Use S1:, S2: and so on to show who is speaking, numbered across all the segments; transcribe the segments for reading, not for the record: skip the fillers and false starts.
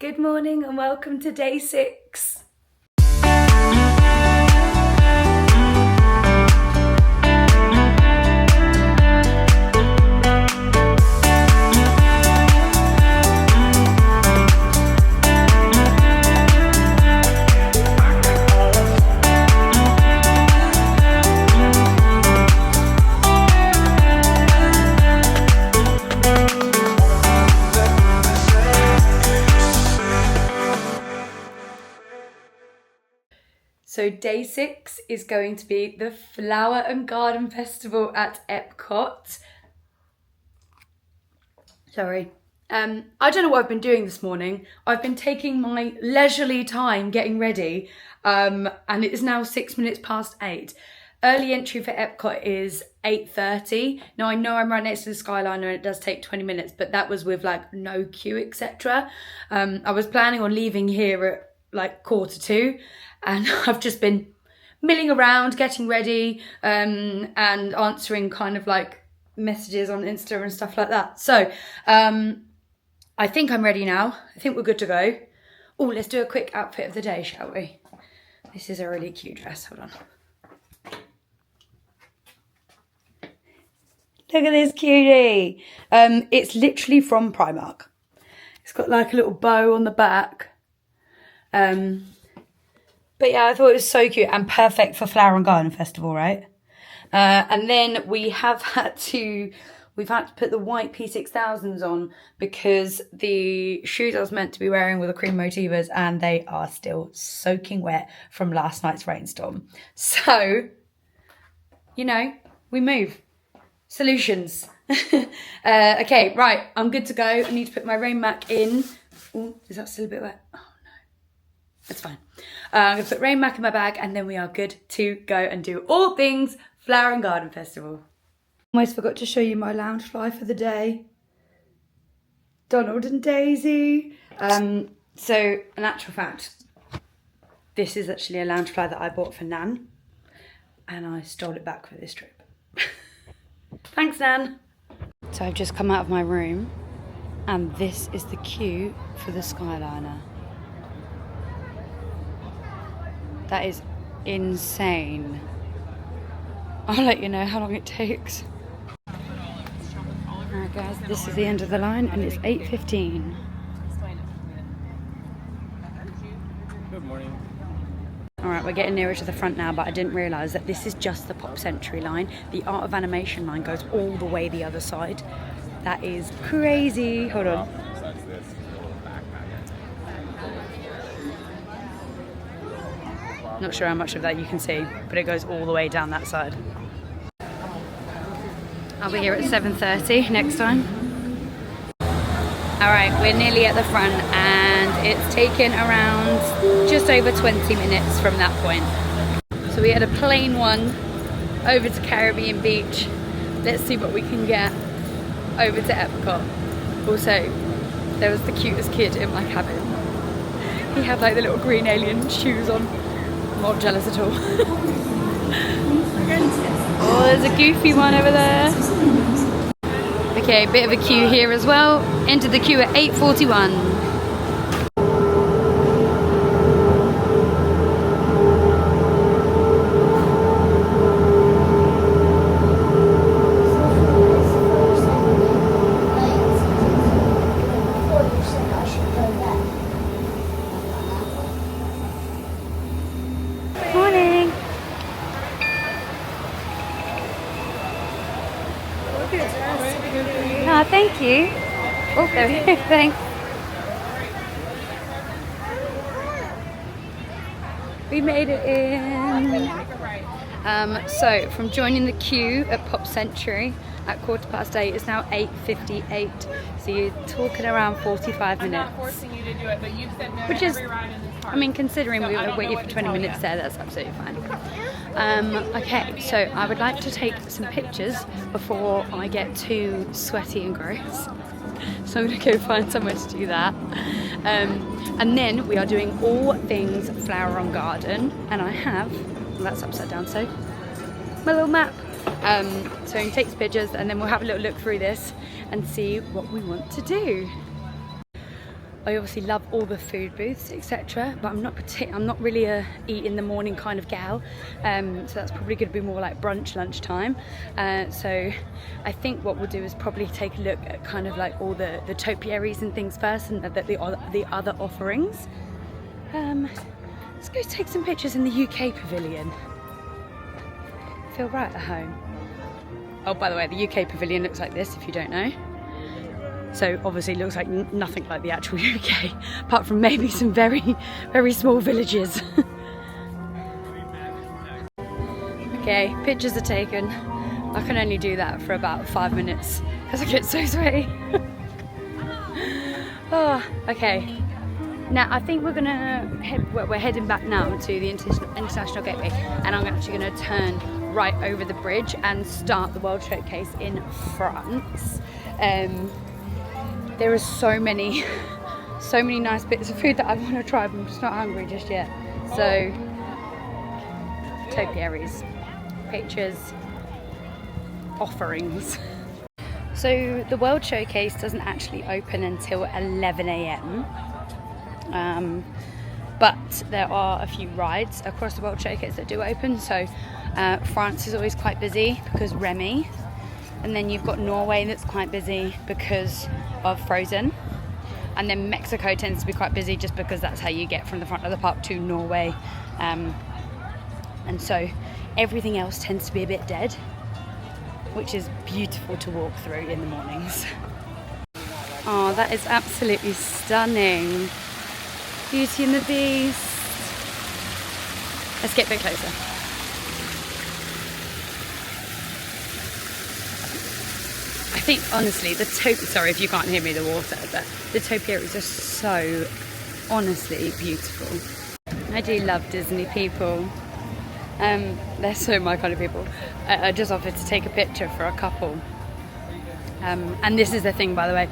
S1: Good morning and welcome to day 6. So day 6 is going to be the Flower and Garden Festival at Epcot. Sorry. I don't know what I've been doing this morning. I've been taking my leisurely time getting ready, and it is now 6 minutes past 8. Early entry for Epcot is 8:30. Now I know I'm right next to the Skyliner and it does take 20 minutes, but that was with like no queue, etc. I was planning on leaving here at like 1:45. And I've just been milling around, getting ready, and answering kind of like messages on Insta and stuff like that. So I think I'm ready now. I think we're good to go. Oh, let's do a quick outfit of the day, shall we? This is a really cute dress. Hold on. Look at this cutie. It's literally from Primark. It's got like a little bow on the back. But yeah, I thought it was so cute and perfect for Flower and Garden Festival, right? And then we've had to put the white P6000s on because the shoes I was meant to be wearing were the cream Motivas and they are still soaking wet from last night's rainstorm. So, you know, we move. Solutions. Okay, right, I'm good to go. I need to put my rain mac in. Oh, is that still a bit wet? Oh no, it's fine. I'm going to put rain mac in my bag and then we are good to go and do all things Flower and Garden Festival. Almost forgot to show you my lounge fly for the day. Donald and Daisy. So, in actual fact, this is actually a lounge fly that I bought for Nan. And I stole it back for this trip. Thanks, Nan. So I've just come out of my room and this is the queue for the Skyliner. That is insane. I'll let you know how long it takes. Alright guys, this is the end of the line and it's 8:15.
S2: Good morning.
S1: Alright, we're getting nearer to the front now, but I didn't realise that this is just the Pop Century line. The Art of Animation line goes all the way the other side. That is crazy. Hold on. Not sure how much of that you can see, but it goes all the way down that side. I'll be here at 7:30 next time. Alright, we're nearly at the front and it's taken around just over 20 minutes from that point. So we had a plain one over to Caribbean Beach. Let's see what we can get over to Epcot. Also, there was the cutest kid in my cabin. He had like the little green alien shoes on. I'm not jealous at all. Oh, there's a goofy one over there. Okay, bit of a queue here as well. Entered the queue at 8:41. Oh, thank you. Oh, there we go. Thanks. We made it in. So, from joining the queue at Pop Century at 8:15, it's now 8:58. So you're talking around 45 minutes. Which is, I mean, considering we were waiting for 20 minutes there, that's absolutely fine. Okay, so I would like to take some pictures before I get too sweaty and gross. So I'm going to go find somewhere to do that. And then we are doing all things Flower and Garden. And I have, well, that's upside down, so my little map. So he takes pictures and then we'll have a little look through this and see what we want to do. I obviously love all the food booths, etc. But I'm not really a eat in the morning kind of gal. So that's probably going to be more like brunch, lunchtime. So I think what we'll do is probably take a look at kind of like all the topiaries and things first, and the other offerings. Let's go take some pictures in the UK pavilion. Feel right at home. Oh, by the way, the UK pavilion looks like this, if you don't know. So obviously it looks like nothing like the actual UK, apart from maybe some very, very small villages. Okay, pictures are taken. I can only do that for about 5 minutes because I get so sweaty. Oh, okay. Now I think we're heading back now to the International Gateway, and I'm actually going to turn right over the bridge and start the World Showcase in France. There are so many nice bits of food that I want to try, but I'm just not hungry just yet. So, topiaries, pictures, offerings. So the World Showcase doesn't actually open until 11 AM. But there are a few rides across the World Showcase that do open. So France is always quite busy because Remy, and then you've got Norway that's quite busy because of Frozen, and then Mexico tends to be quite busy just because that's how you get from the front of the park to Norway, and so everything else tends to be a bit dead, which is beautiful to walk through in the mornings. Oh, that is absolutely stunning. Beauty and the Beast. Let's get a bit closer. I think honestly sorry if you can't hear me, the water, but the topiaries are so honestly beautiful. I do love Disney people. They're so my kind of people. I just offered to take a picture for a couple. And this is the thing, by the way,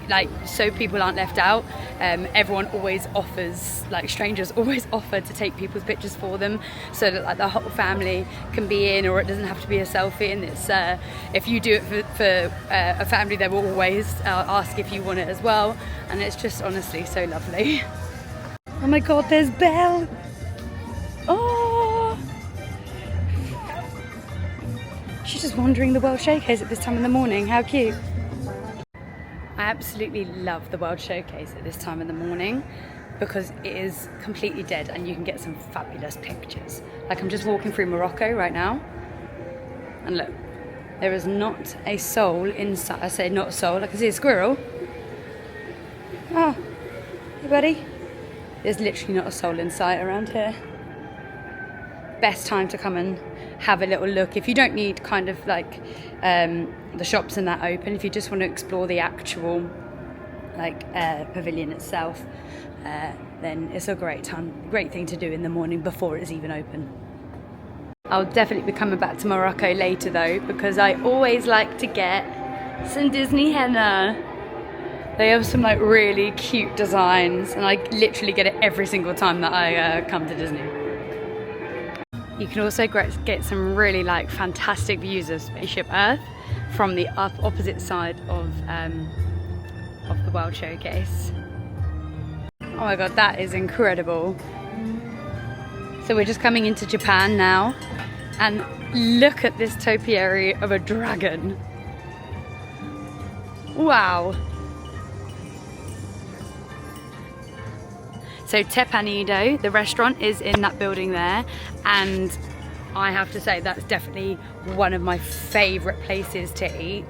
S1: like, so people aren't left out, everyone always offers, like strangers always offer to take people's pictures for them, so that like the whole family can be in, or it doesn't have to be a selfie. And it's if you do it for a family, they will always ask if you want it as well, and it's just honestly so lovely. Oh my god, there's Belle. Oh, she's just wandering the World Showcase at this time in the morning. How cute. I absolutely love the World Showcase at this time in the morning because it is completely dead and you can get some fabulous pictures. Like, I'm just walking through Morocco right now, and look, there is not a soul inside. I say not a soul, I can see a squirrel. Oh, hey buddy. There's literally not a soul in sight around here. Best time to come and have a little look. If you don't need kind of like the shops and that open, if you just want to explore the actual like pavilion itself, then it's a great thing to do in the morning before it's even open. I'll definitely be coming back to Morocco later though, because I always like to get some Disney henna. They have some like really cute designs, and I literally get it every single time that I come to Disney. You can also get some really like fantastic views of Spaceship Earth from the opposite side of the World Showcase. Oh my god, that is incredible. So we're just coming into Japan now, and look at this topiary of a dragon. Wow. So Teppanydo, the restaurant, is in that building there, and I have to say that's definitely one of my favourite places to eat.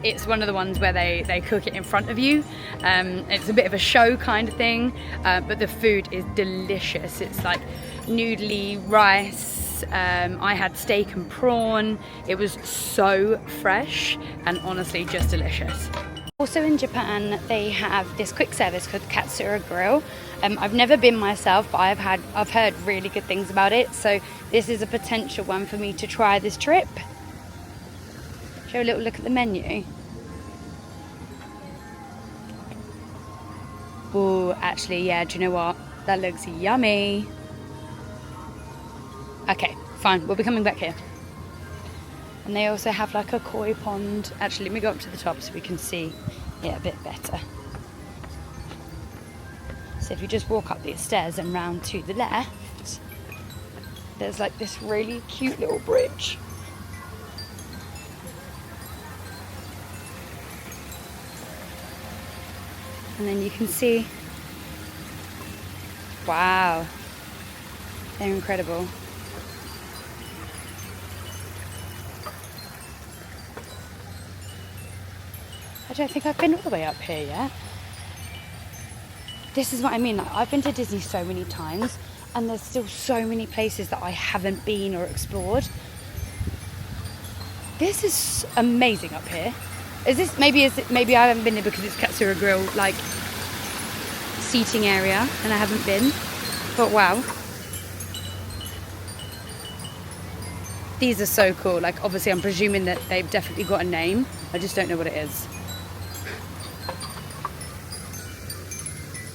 S1: It's one of the ones where they cook it in front of you. It's a bit of a show kind of thing, but the food is delicious. It's like noodly rice. I had steak and prawn. It was so fresh and honestly just delicious. Also in Japan, they have this quick service called Katsura Grill. I've never been myself, but I've heard really good things about it. So this is a potential one for me to try this trip. Show a little look at the menu. Oh, actually, yeah, do you know what? That looks yummy. Okay, fine, we'll be coming back here. And they also have like a koi pond. Actually, let me go up to the top so we can see it a bit better. So if you just walk up these stairs and round to the left, there's like this really cute little bridge. And then you can see, wow, they're incredible. I don't think I've been all the way up here yet. This is what I mean, like, I've been to Disney so many times and there's still so many places that I haven't been or explored. This is amazing up here. Maybe I haven't been here because it's Katsura Grill, like, seating area, and I haven't been, but wow. These are so cool. Like, obviously I'm presuming that they've definitely got a name. I just don't know what it is.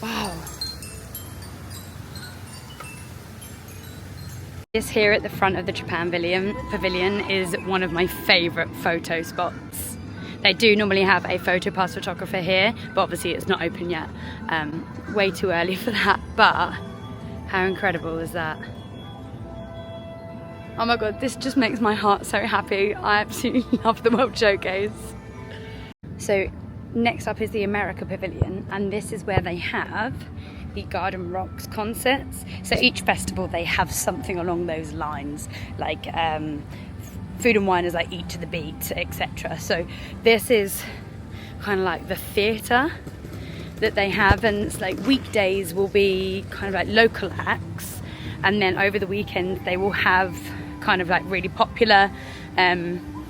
S1: Wow. This here at the front of the Japan Pavilion is one of my favourite photo spots. They do normally have a photo pass photographer here, but obviously it's not open yet. Way too early for that, but how incredible is that? Oh my god, this just makes my heart so happy. I absolutely love the World Showcase. So next up is the America Pavilion, and this is where they have the Garden Rocks concerts. So each festival they have something along those lines, like food and wine is like Eat to the Beat, etc. So this is kind of like the theatre that they have, and it's like weekdays will be kind of like local acts, and then over the weekend they will have kind of like really popular,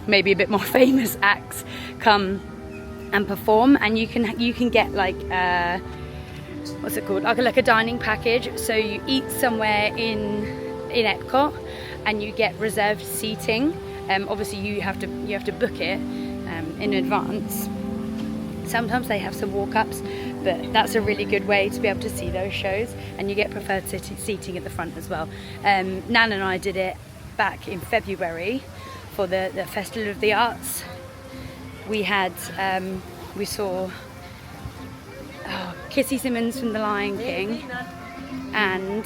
S1: maybe a bit more famous acts come and perform, and you can get like what's it called, like a dining package. So you eat somewhere in Epcot and you get reserved seating. Obviously you have to book it in advance. Sometimes they have some walk-ups, but that's a really good way to be able to see those shows, and you get preferred seating at the front as well. Nan and I did it back in February for the Festival of the Arts. We had we saw Kissy Simmons from The Lion King, and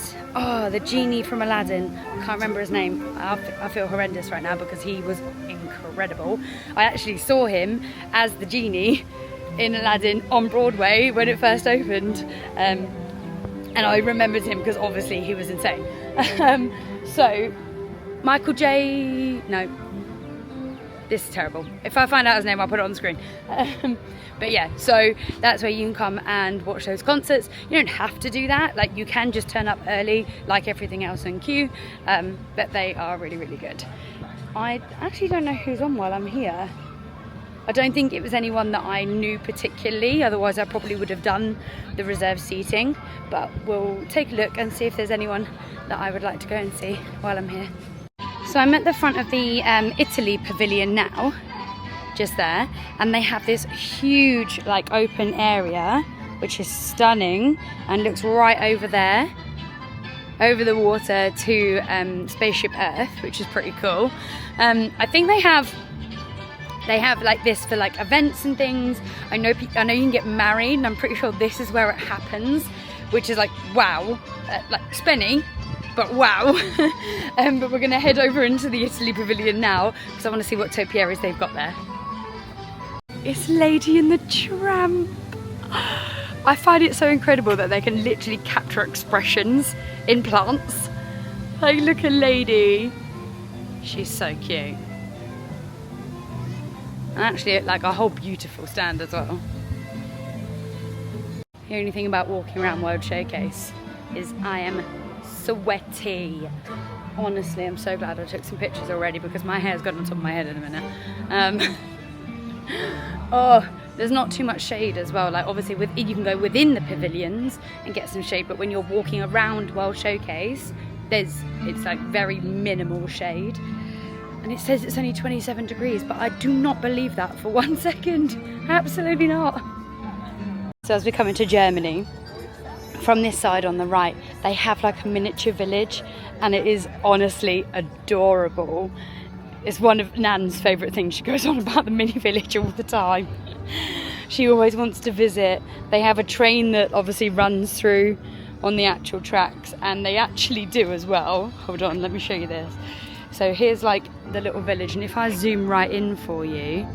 S1: the genie from Aladdin. I can't remember his name. I feel horrendous right now because he was incredible. I actually saw him as the genie in Aladdin on Broadway when it first opened, and I remembered him because obviously he was insane. So Michael J. No, this is terrible. If I find out his name, I'll put it on the screen. But yeah, so that's where you can come and watch those concerts. You don't have to do that. Like, you can just turn up early like everything else in queue, but they are really, really good. I actually don't know who's on while I'm here. I don't think it was anyone that I knew particularly, otherwise I probably would have done the reserved seating, but we'll take a look and see if there's anyone that I would like to go and see while I'm here. So I'm at the front of the Italy Pavilion now, just there, and they have this huge like open area which is stunning and looks right over there, over the water to Spaceship Earth, which is pretty cool. I think they have like this for like events and things. I know you can get married, and I'm pretty sure this is where it happens, which is like wow, like spenny, but wow. But we're gonna head over into the Italy Pavilion now because I want to see what topiaries they've got there. It's Lady and the Tramp. I find it so incredible that they can literally capture expressions in plants. Like, look at Lady. She's so cute. And actually, like, a whole beautiful stand as well. The only thing about walking around World Showcase is I am sweaty. Honestly, I'm so glad I took some pictures already because my hair's got on top of my head in a minute. Oh, there's not too much shade as well. Like, obviously you can go within the pavilions and get some shade, but when you're walking around World Showcase, it's like very minimal shade. And it says it's only 27 degrees, but I do not believe that for 1 second. Absolutely not. So as we come into Germany, from this side on the right, they have like a miniature village, and it is honestly adorable. It's one of Nan's favourite things. She goes on about the mini village all the time. She always wants to visit. They have a train that obviously runs through on the actual tracks, and they actually do as well. Hold on, let me show you this. So here's like the little village, and if I zoom right in for you,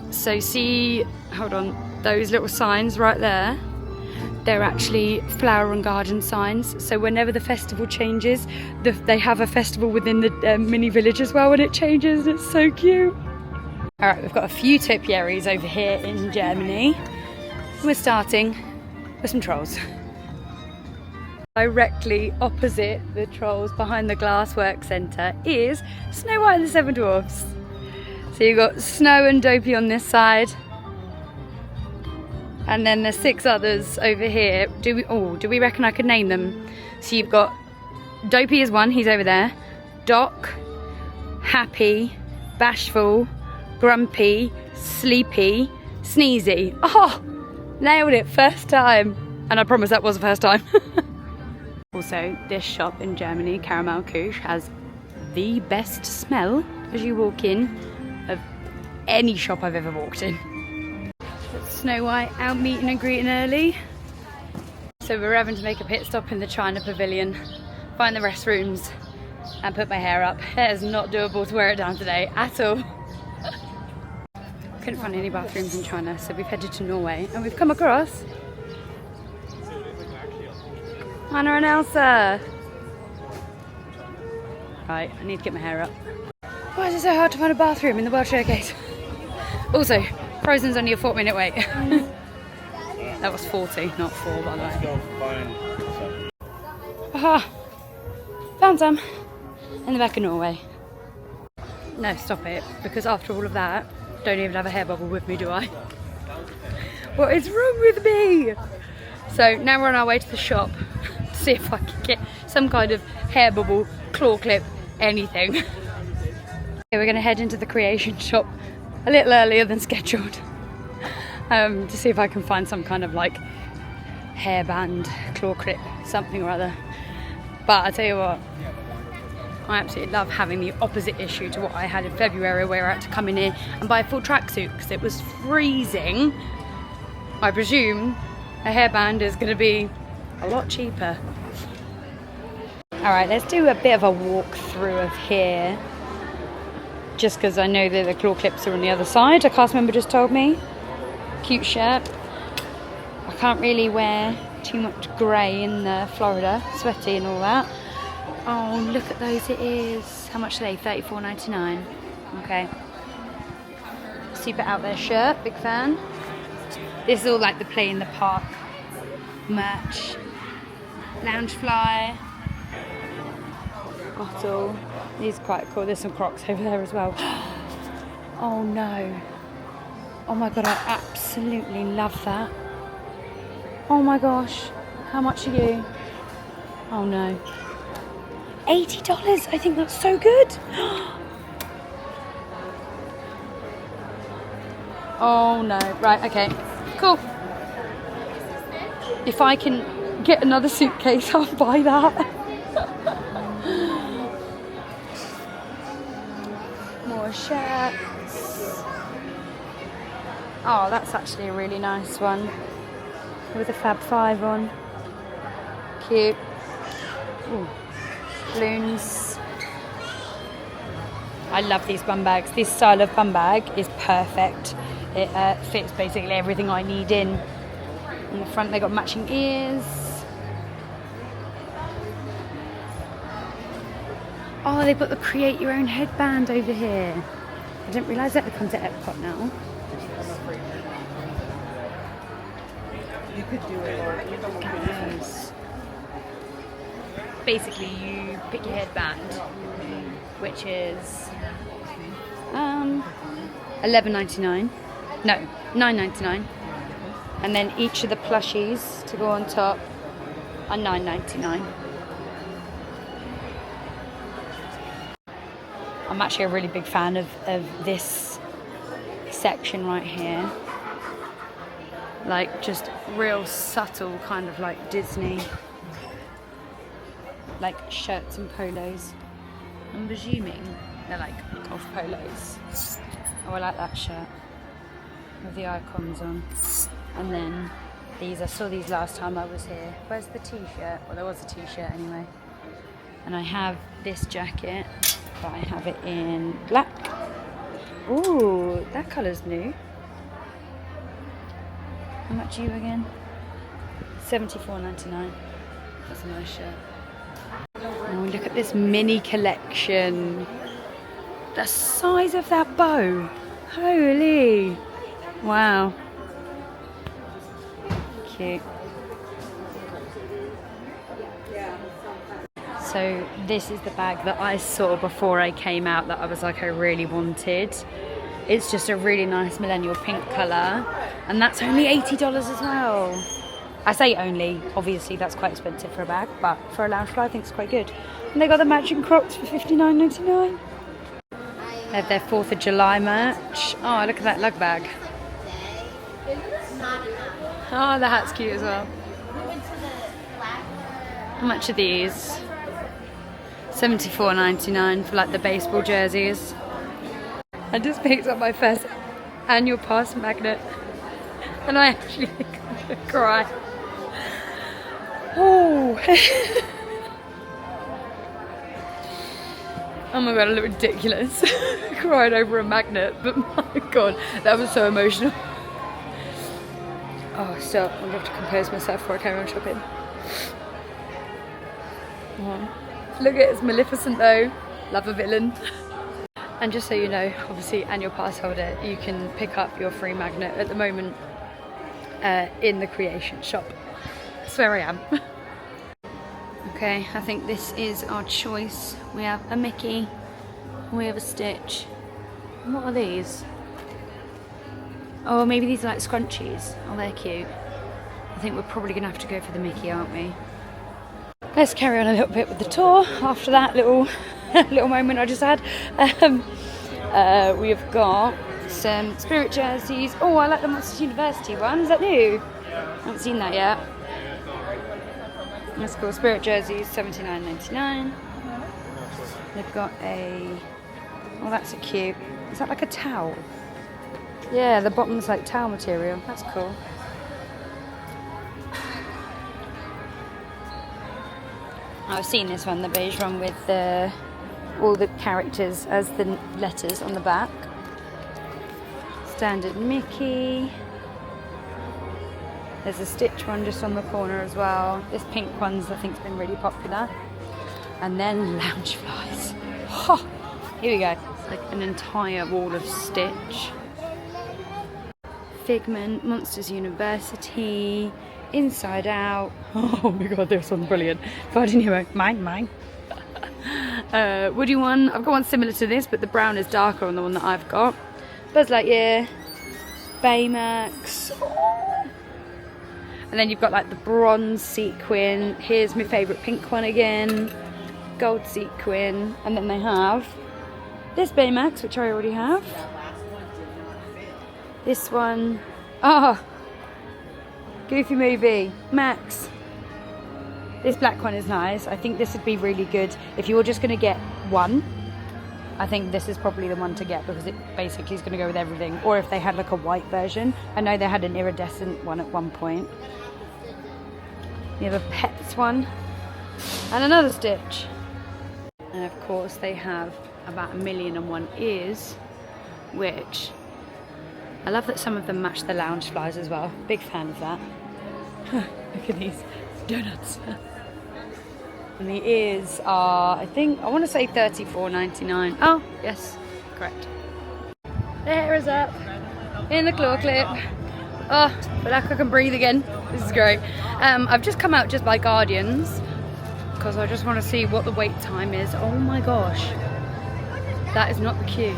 S1: so see, hold on, those little signs right there, they're actually flower and garden signs. So whenever the festival changes, they have a festival within the mini village as well, and it changes, and it's so cute. All right, we've got a few topiaries over here in Germany. We're starting with some trolls. Directly opposite the trolls, behind the Glasswork Centre, is Snow White and the Seven Dwarfs. So you've got Snow and Dopey on this side, and then there's 6 others over here. Do we reckon I could name them? So you've got Dopey is one, he's over there. Doc, Happy, Bashful, Grumpy, Sleepy, Sneezy. Oh, nailed it first time. And I promise that was the first time. Also, this shop in Germany, Caramel Couche, has the best smell as you walk in of any shop I've ever walked in. Snow White out meeting and greeting early. So we're having to make a pit stop in the China Pavilion, find the restrooms and put my hair up. It is not doable to wear it down today at all. Couldn't find any bathrooms in China, so we've headed to Norway, and we've come across Anna and Elsa. Right, I need to get my hair up. Why is it so hard to find a bathroom in the World Showcase? Also, Frozen's only a 4-minute wait. That was 40, not 4, by the way. Aha! Found some in the back of Norway. No, stop it, because after all of that, don't even have a hair bubble with me, do I? What is wrong with me? So now we're on our way to the shop to see if I can get some kind of hair bubble, claw clip, anything. Okay, we're going to head into the creation shop a little earlier than scheduled to see if I can find some kind of like hairband, claw clip, something or other. But I tell you what, I absolutely love having the opposite issue to what I had in February, where I had to come in here and buy a full tracksuit because it was freezing. I presume a hairband is going to be a lot cheaper. Alright, let's do a bit of a walk through of here. Just because I know that the claw clips are on the other side. A cast member just told me. Cute shirt. I can't really wear too much grey in Florida. Sweaty and all that. Oh, look at those, it is. How much are they? $34.99. Okay. Super out there shirt, big fan. This is all like the play in the park merch. Lounge fly. Bottle. These are quite cool. There's some Crocs over there as well. Oh no. Oh my god, I absolutely love that. Oh my gosh. How much are you? Oh no. $80. I think that's so good. Oh no. Right, okay. Cool. If I can get another suitcase, I'll buy that. More shirts. Oh, that's actually a really nice one. With a Fab 5 on. Cute. Ooh. Balloons. I love these bum bags. This style of bum bag is perfect. It fits basically everything I need in. On the front they got matching ears. Oh, they put the create your own headband over here. I didn't realise that it comes to Epcot now.
S2: You could do it.
S1: Nice. Basically, you pick your headband, which is $11.99. No, $9.99. And then each of the plushies to go on top are $9.99. I'm actually a really big fan of this section right here. Like, just real subtle kind of like Disney, like shirts and polos. I'm presuming they're like golf polos. Oh, I like that shirt. with the icons on. And then these, I saw these last time I was here. Where's the t-shirt? Well, there was a t-shirt anyway. And I have this jacket, but I have it in black. Ooh, that colour's new. How much are you again? $74.99. That's a nice shirt. Oh, look at this mini collection. The size of that bow. Holy. Wow. Cute. So this is the bag that I saw before I came out that I was like I really wanted. It's just a really nice millennial pink colour, and that's only $80 as well. I say only, obviously that's quite expensive for a bag, but for a lounge fly I think it's quite good. And they got the matching Crocs for $59.99. They have their 4th of July merch. Oh, look at that lug bag. Oh, the hat's cute as well. How much are these? $74.99 for like the baseball jerseys. I just picked up my first annual pass magnet and I actually think I'm gonna cry. Oh. Oh my god, I look ridiculous. Crying over a magnet, but my god, that was so emotional. Oh, stop. I'm gonna have to compose myself before I carry on shopping. Oh. Look at it, it's Maleficent though. Love a villain. And just so you know, obviously annual pass holder, you can pick up your free magnet at the moment in the creation shop. That's where I am. Okay, I think this is our choice. We have a Mickey, we have a Stitch. And what are these? Oh, maybe these are like scrunchies. Oh, they're cute. I think we're probably gonna have to go for the Mickey, aren't we? Let's carry on a little bit with the tour after that little moment I just had. We've got some Spirit jerseys. Oh, I like the Monsters University one. Is that new? I haven't seen that yet. That's cool. Spirit jerseys, $79.99. They've got a... Oh, that's a cute... Is that like a towel? Yeah, the bottom's like towel material. That's cool. I've seen this one, the beige one with all the characters as the letters on the back. Standard Mickey. There's a Stitch one just on the corner as well. This pink one's I think has been really popular. And then lounge flies. Oh, here we go. It's like an entire wall of Stitch. Figment, Monsters University, Inside Out. Oh my god, this one's brilliant. Finding Nemo, mine. Woody one, I've got one similar to this, but the brown is darker on the one that I've got. Buzz Lightyear, Baymax. Oh. And then you've got like the bronze sequin. Here's my favourite pink one again. Gold sequin. And then they have this Baymax, which I already have. This one. Oh, Goofy movie. Max. This black one is nice. I think this would be really good if you were just going to get one. I think this is probably the one to get because it basically is going to go with everything. Or if they had like a white version. I know they had an iridescent one at one point. You have a Pets one and another Stitch. And of course they have about 1,000,001 ears, which I love that some of them match the lounge flies as well. Big fan of that. Look at these donuts. And the ears are, I think, I want to say $34.99. Oh, yes, correct. The hair is up in the claw clip. Oh, but like I can breathe again. This is great. I've just come out just by Guardians because I just want to see what the wait time is. Oh my gosh, that is not the queue.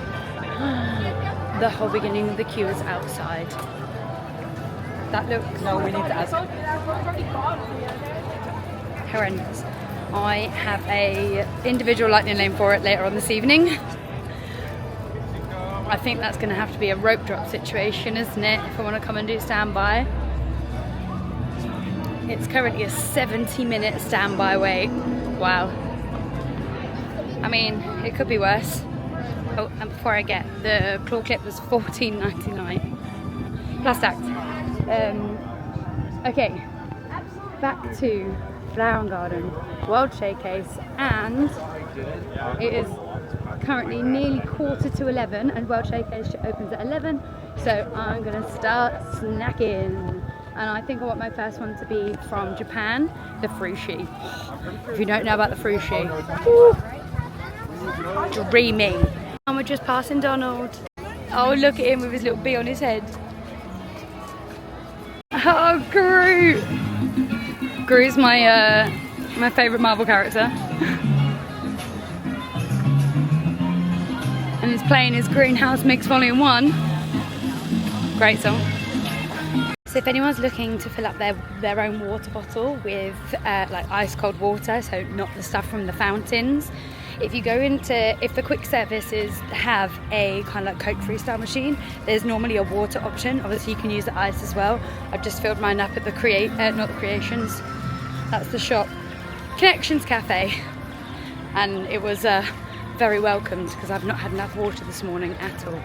S1: The whole beginning of the queue is outside. That looks...
S2: No, we need to ask.
S1: Horrendous. I have a individual lightning lane for it later on this evening. I think that's going to have to be a rope drop situation, isn't it? If I want to come and do standby. It's currently a 70-minute standby wait. Wow. I mean, it could be worse. Oh, and before I get, the claw clip was $14.99. plus tax. Okay, back to Flower and Garden World Showcase, and it is currently nearly 11:15, and World Showcase opens at 11, so I'm gonna start snacking. And I think I want my first one to be from Japan, the frushi. If you don't know about the frushi, dreaming. And we're just passing Donald. Oh, look at him with his little bee on his head. Oh, Groot! Groot's my my favourite Marvel character. And he's playing his Greenhouse Mix Volume 1. Great song. So if anyone's looking to fill up their own water bottle with like ice cold water, so not the stuff from the fountains, if you go if the quick services have a kind of like Coke freestyle machine, there's normally a water option. Obviously you can use the ice as well. I've just filled mine up at the not the Creations, that's the shop, Connections Cafe, and it was very welcomed because I've not had enough water this morning at all.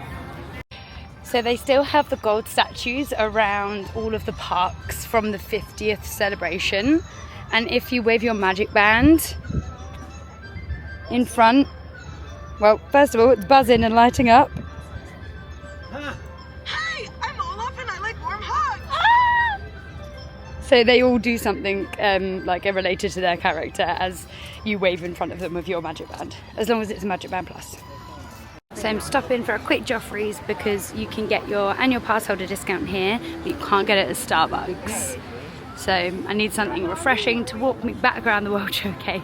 S1: So they still have the gold statues around all of the parks from the 50th celebration, and if you wave your magic band in front, well, first of all, it's buzzing and lighting up.
S2: Hi, I'm Olaf and I like warm hugs.
S1: Ah! So they all do something like related to their character as you wave in front of them with your magic band, as long as it's a magic band plus. So I'm stopping for a quick Joffrey's because you can get your annual pass holder discount here, but you can't get it at Starbucks. So I need something refreshing to walk me back around the World Showcase.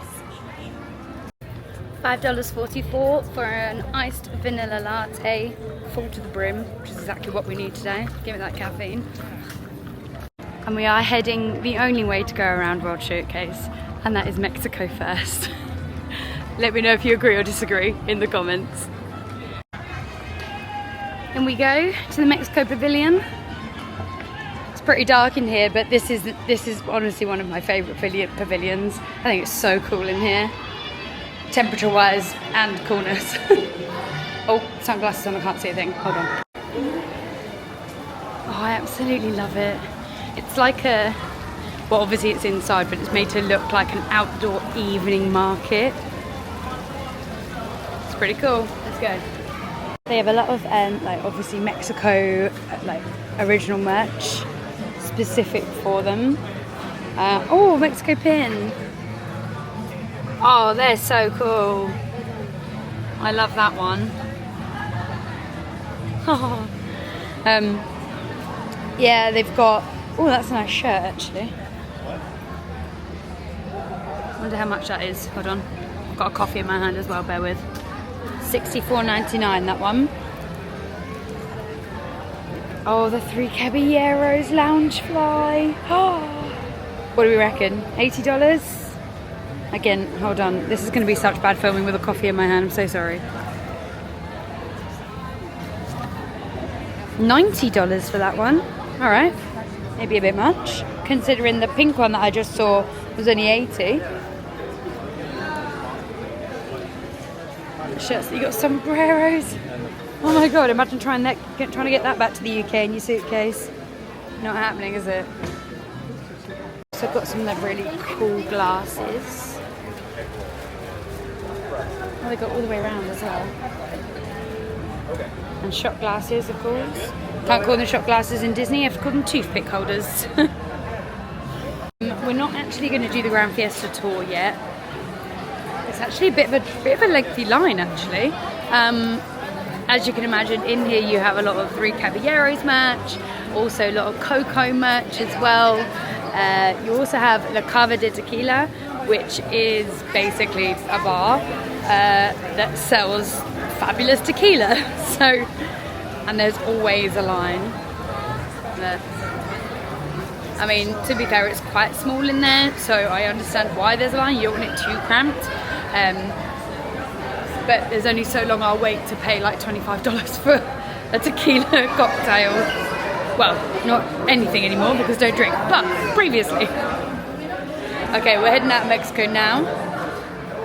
S1: $5.44 for an iced vanilla latte, full to the brim, which is exactly what we need today. Give me that caffeine. And we are heading the only way to go around World Showcase, and that is Mexico first. Let me know if you agree or disagree in the comments. And we go to the Mexico Pavilion. It's pretty dark in here, but this is honestly one of my favourite pavilions. I think it's so cool in here, temperature-wise and coolness. Oh, sunglasses on, I can't see a thing. Hold on. Oh, I absolutely love it. It's like well, obviously it's inside, but it's made to look like an outdoor evening market. It's pretty cool. Let's go. They have a lot of like obviously Mexico like original merch specific for them. Oh, Mexico pin. Oh, they're so cool. I love that one. Oh. Yeah, they've got. Oh, that's a nice shirt actually. Wonder how much that is. Hold on. I've got a coffee in my hand as well. Bear with. $64.99 that one. Oh, the 3 Caballeros Loungefly. Oh, what do we reckon? $80? Again, hold on. This is going to be such bad filming with a coffee in my hand. I'm so sorry. $90 for that one. All right, maybe a bit much, considering the pink one that I just saw was only $80. Shirts, you got sombreros. Oh my god, imagine trying to get that back to the UK in your suitcase. Not happening, is it? So I've got some really cool glasses. Oh, they got all the way around as well. And shot glasses, of course. Can't call them shot glasses in Disney, you have to call them toothpick holders. We're not actually going to do the Grand Fiesta tour yet. It's actually a bit of a lengthy line actually. As you can imagine, in here you have a lot of 3 Caballeros merch, also a lot of Coco merch as well. You also have La Cava de Tequila, which is basically a bar that sells fabulous tequila. So, and there's always a line. I mean, to be fair, it's quite small in there, so I understand why there's a line. You don't want it too cramped. But there's only so long I'll wait to pay like $25 for a tequila cocktail. Well, not anything anymore because I don't drink, but previously. Okay, we're heading out of Mexico now.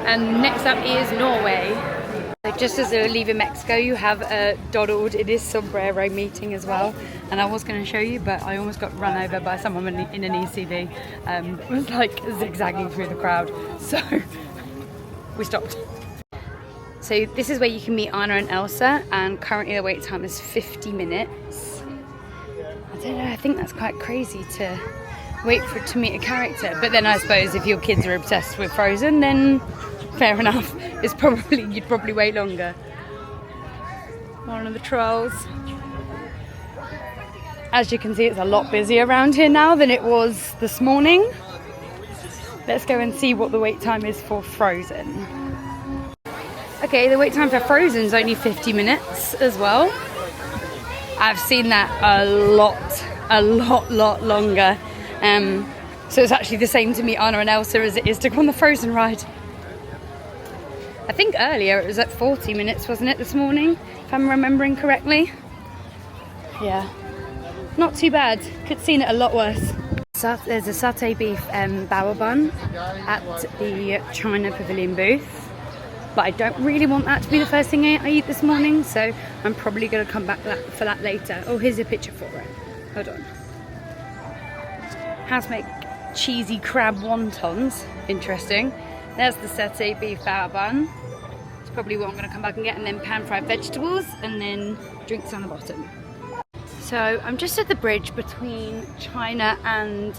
S1: And next up is Norway. Just as we're leaving Mexico, you have Donald in his sombrero meeting as well. And I was going to show you, but I almost got run over by someone in an ECV. It was like zigzagging through the crowd. So we stopped. So this is where you can meet Anna and Elsa, and currently the wait time is 50 minutes. I don't know, I think that's quite crazy to wait to meet a character. But then I suppose if your kids are obsessed with Frozen, then fair enough. You'd probably wait longer. One of the trolls. As you can see, it's a lot busier around here now than it was this morning. Let's go and see what the wait time is for Frozen. Okay, the wait time for Frozen is only 50 minutes as well. I've seen that a lot longer. So it's actually the same to meet Anna and Elsa as it is to go on the Frozen ride. I think earlier it was at 40 minutes, wasn't it, this morning, if I'm remembering correctly? Yeah, not too bad. Could have seen it a lot worse. There's a satay beef bao bun at the China Pavilion booth, but I don't really want that to be the first thing I eat this morning, so I'm probably going to come back for that later. Oh, here's a picture for it. Hold on. How to make cheesy crab wontons. Interesting. There's the satay beef bao bun. It's probably what I'm going to come back and get, and then pan-fried vegetables, and then drinks on the bottom. So I'm just at the bridge between China and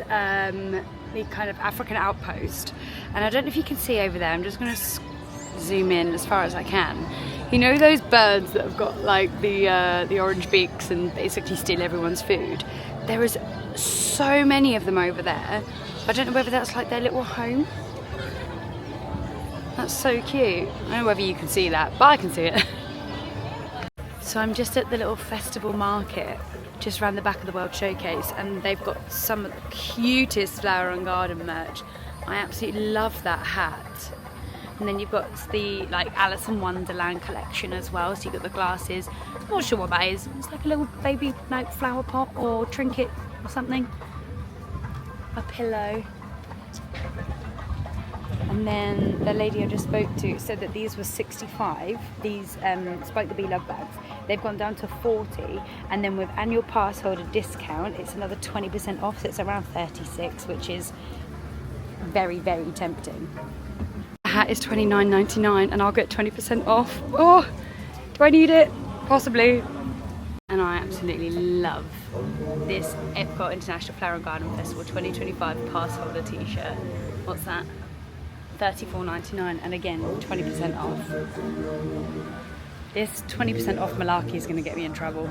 S1: the kind of African outpost, and I don't know if you can see over there. I'm just going to zoom in as far as I can. You know those birds that have got like the orange beaks and basically steal everyone's food? There is so many of them over there. I don't know whether that's like their little home. That's so cute. I don't know whether you can see that, but I can see it. So I'm just at the little festival market just around the back of the World Showcase, and they've got some of the cutest flower and garden merch. I absolutely love that hat. And then you've got the like Alice in Wonderland collection as well. So you've got the glasses. I'm not sure what that is. It's like a little baby like flower pot or trinket or something. A pillow. And then the lady I just spoke to said that these were 65, these Spike the Bee Love bags. They've gone down to 40, and then with annual pass holder discount, it's another 20% off, so it's around 36, which is very, very tempting. The hat is $29.99, and I'll get 20% off. Oh, do I need it? Possibly. And I absolutely love this Epcot International Flower and Garden Festival 2025 pass holder t-shirt. What's that? $34.99, and again 20% off. This 20% off malarkey is going to get me in trouble.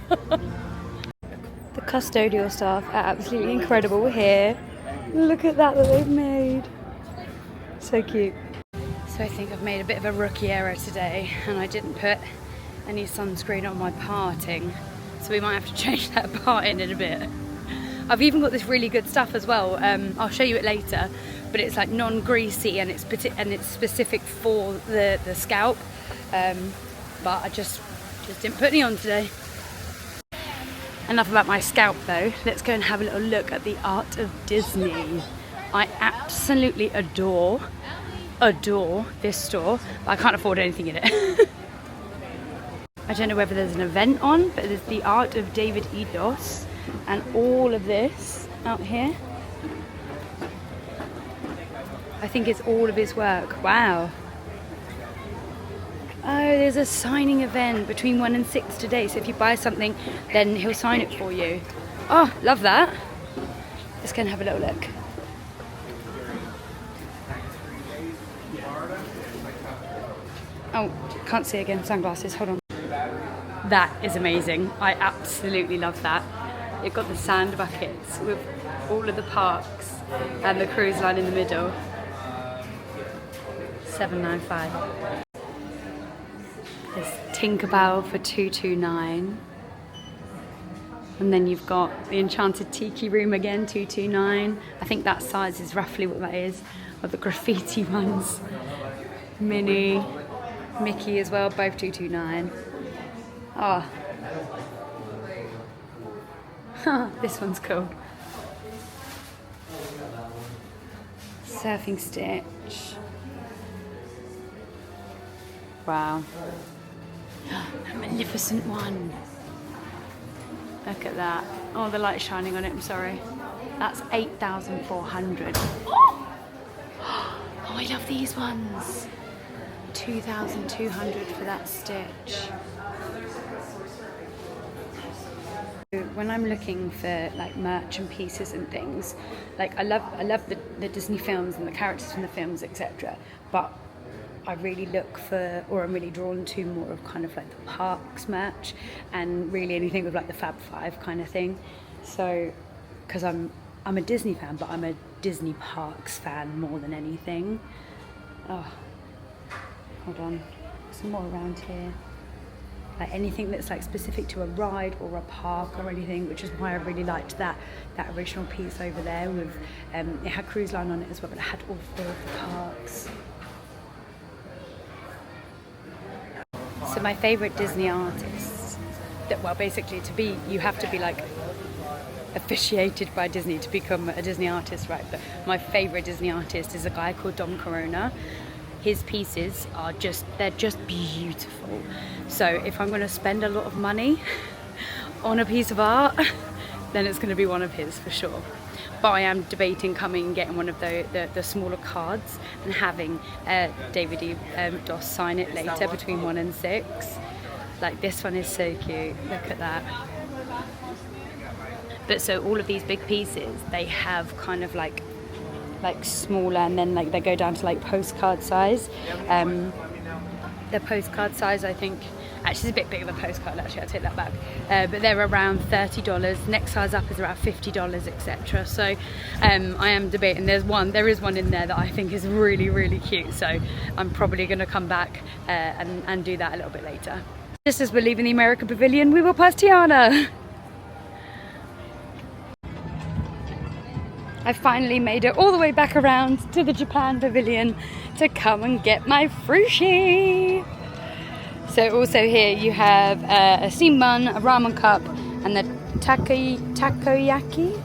S1: The custodial staff are absolutely incredible here. Look at that they've made. So cute. So I think I've made a bit of a rookie error today, and I didn't put any sunscreen on my parting, so we might have to change that parting in a bit. I've even got this really good stuff as well. I'll show you it later, but it's like non-greasy, and it's specific for the scalp. But I just didn't put any on today. Enough about my scalp though. Let's go and have a little look at the art of Disney. I absolutely adore this store, but I can't afford anything in it. I don't know whether there's an event on, but there's the art of David Eidos and all of this out here. I think it's all of his work. Wow. Oh, there's a signing event between 1 and 6 today, so if you buy something, then he'll sign it for you. Oh, love that. Let's go and have a little look. Oh, can't see again, sunglasses, hold on. That is amazing. I absolutely love that. You've got the sand buckets with all of the parks and the cruise line in the middle. $7.95. There's Tinkerbell for $2.29. And then you've got the Enchanted Tiki Room again, $2.29. I think that size is roughly what that is. Or the graffiti ones. Minnie, Mickey as well, both $2.29. Oh. This one's cool. Surfing Stitch. Wow. A magnificent one. Look at that. Oh, the light's shining on it, I'm sorry. That's 8,400. Oh, I love these ones. 2,200 for that stitch. When I'm looking for like merch and pieces and things, like I love the Disney films and the characters from the films, etc. But I really look for, or I'm really drawn to more of kind of like the parks merch and really anything with like the Fab Five kind of thing. So, because I'm a Disney fan, but I'm a Disney parks fan more than anything. Oh, hold on, some more around here. Like anything that's like specific to a ride or a park or anything, which is why I really liked that original piece over there with it had Cruise Line on it as well, but it had all 4 of the parks. So my favourite Disney artists, well basically you have to be like officiated by Disney to become a Disney artist, right? But my favourite Disney artist is a guy called Dom Corona. His pieces are they're just beautiful. So if I'm going to spend a lot of money on a piece of art, then it's going to be one of his for sure. But I am debating coming and getting one of the smaller cards and having David E. Doss sign it later between 1 and 6. Like this one is so cute, look at that. But so all of these big pieces, they have kind of like smaller, and then like they go down to like postcard size. The postcard size, I think, actually is a bit big of a postcard, actually, I'll take that back. But they're around $30. Next size up is around $50, etc. So I am debating. There is one in there that I think is really, really cute. So I'm probably going to come back and do that a little bit later. Just as we're leaving the American Pavilion, we will pass Tiana. I finally made it all the way back around to the Japan Pavilion to come and get my frushi. So also here you have a steamed bun, a ramen cup, and the takoyaki.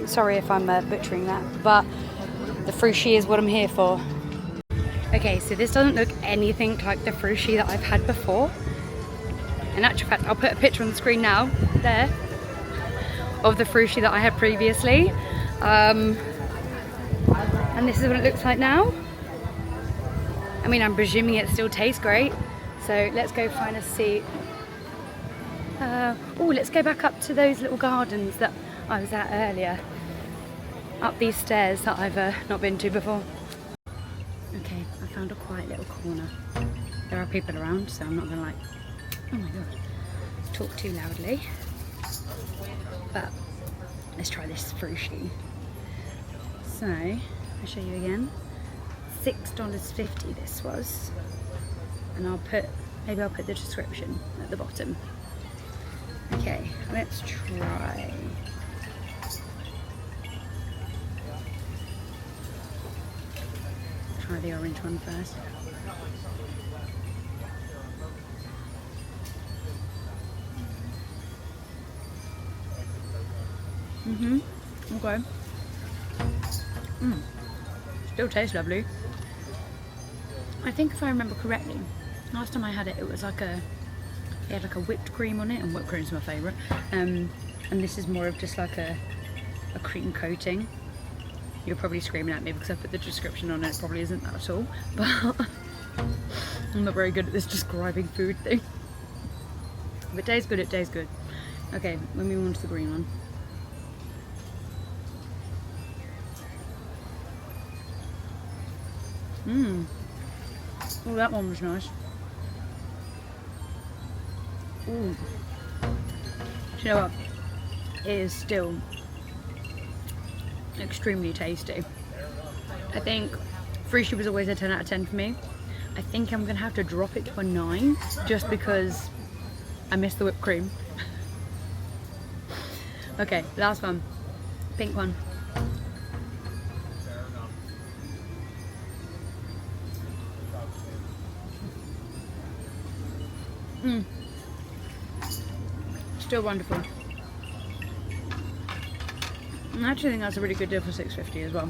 S1: Sorry if I'm butchering that, but the frushi is what I'm here for. Okay, so this doesn't look anything like the frushi that I've had before. In actual fact, I'll put a picture on the screen now, there, of the frushi that I had previously. And this is what it looks like now. I mean, I'm presuming it still tastes great. So let's go find a seat. Let's go back up to those little gardens that I was at earlier. Up these stairs that I've not been to before. Okay, I found a quiet little corner. There are people around, so I'm not gonna oh my god, talk too loudly. But let's try this frushi. So, I'll show you again. $6.50 this was. And maybe I'll put the description at the bottom. Okay, let's try. Try the orange one first. Okay. Still tastes lovely. I think if I remember correctly, last time I had it, it was like it had like a whipped cream on it, and whipped cream's my favourite. And this is more of just like a cream coating. You're probably screaming at me because I put the description on it. It probably isn't that at all, but I'm not very good at this describing food thing. If it tastes good, it tastes good. Okay, let me move on to the green one. Oh, that one was nice. Ooh. Do you know what? It is still extremely tasty. I think frushi was always a 10 out of 10 for me. I think I'm gonna have to drop it to a 9 just because I miss the whipped cream. Okay, last one. Pink one. Still wonderful. I actually think that's a really good deal for $6.50 as well.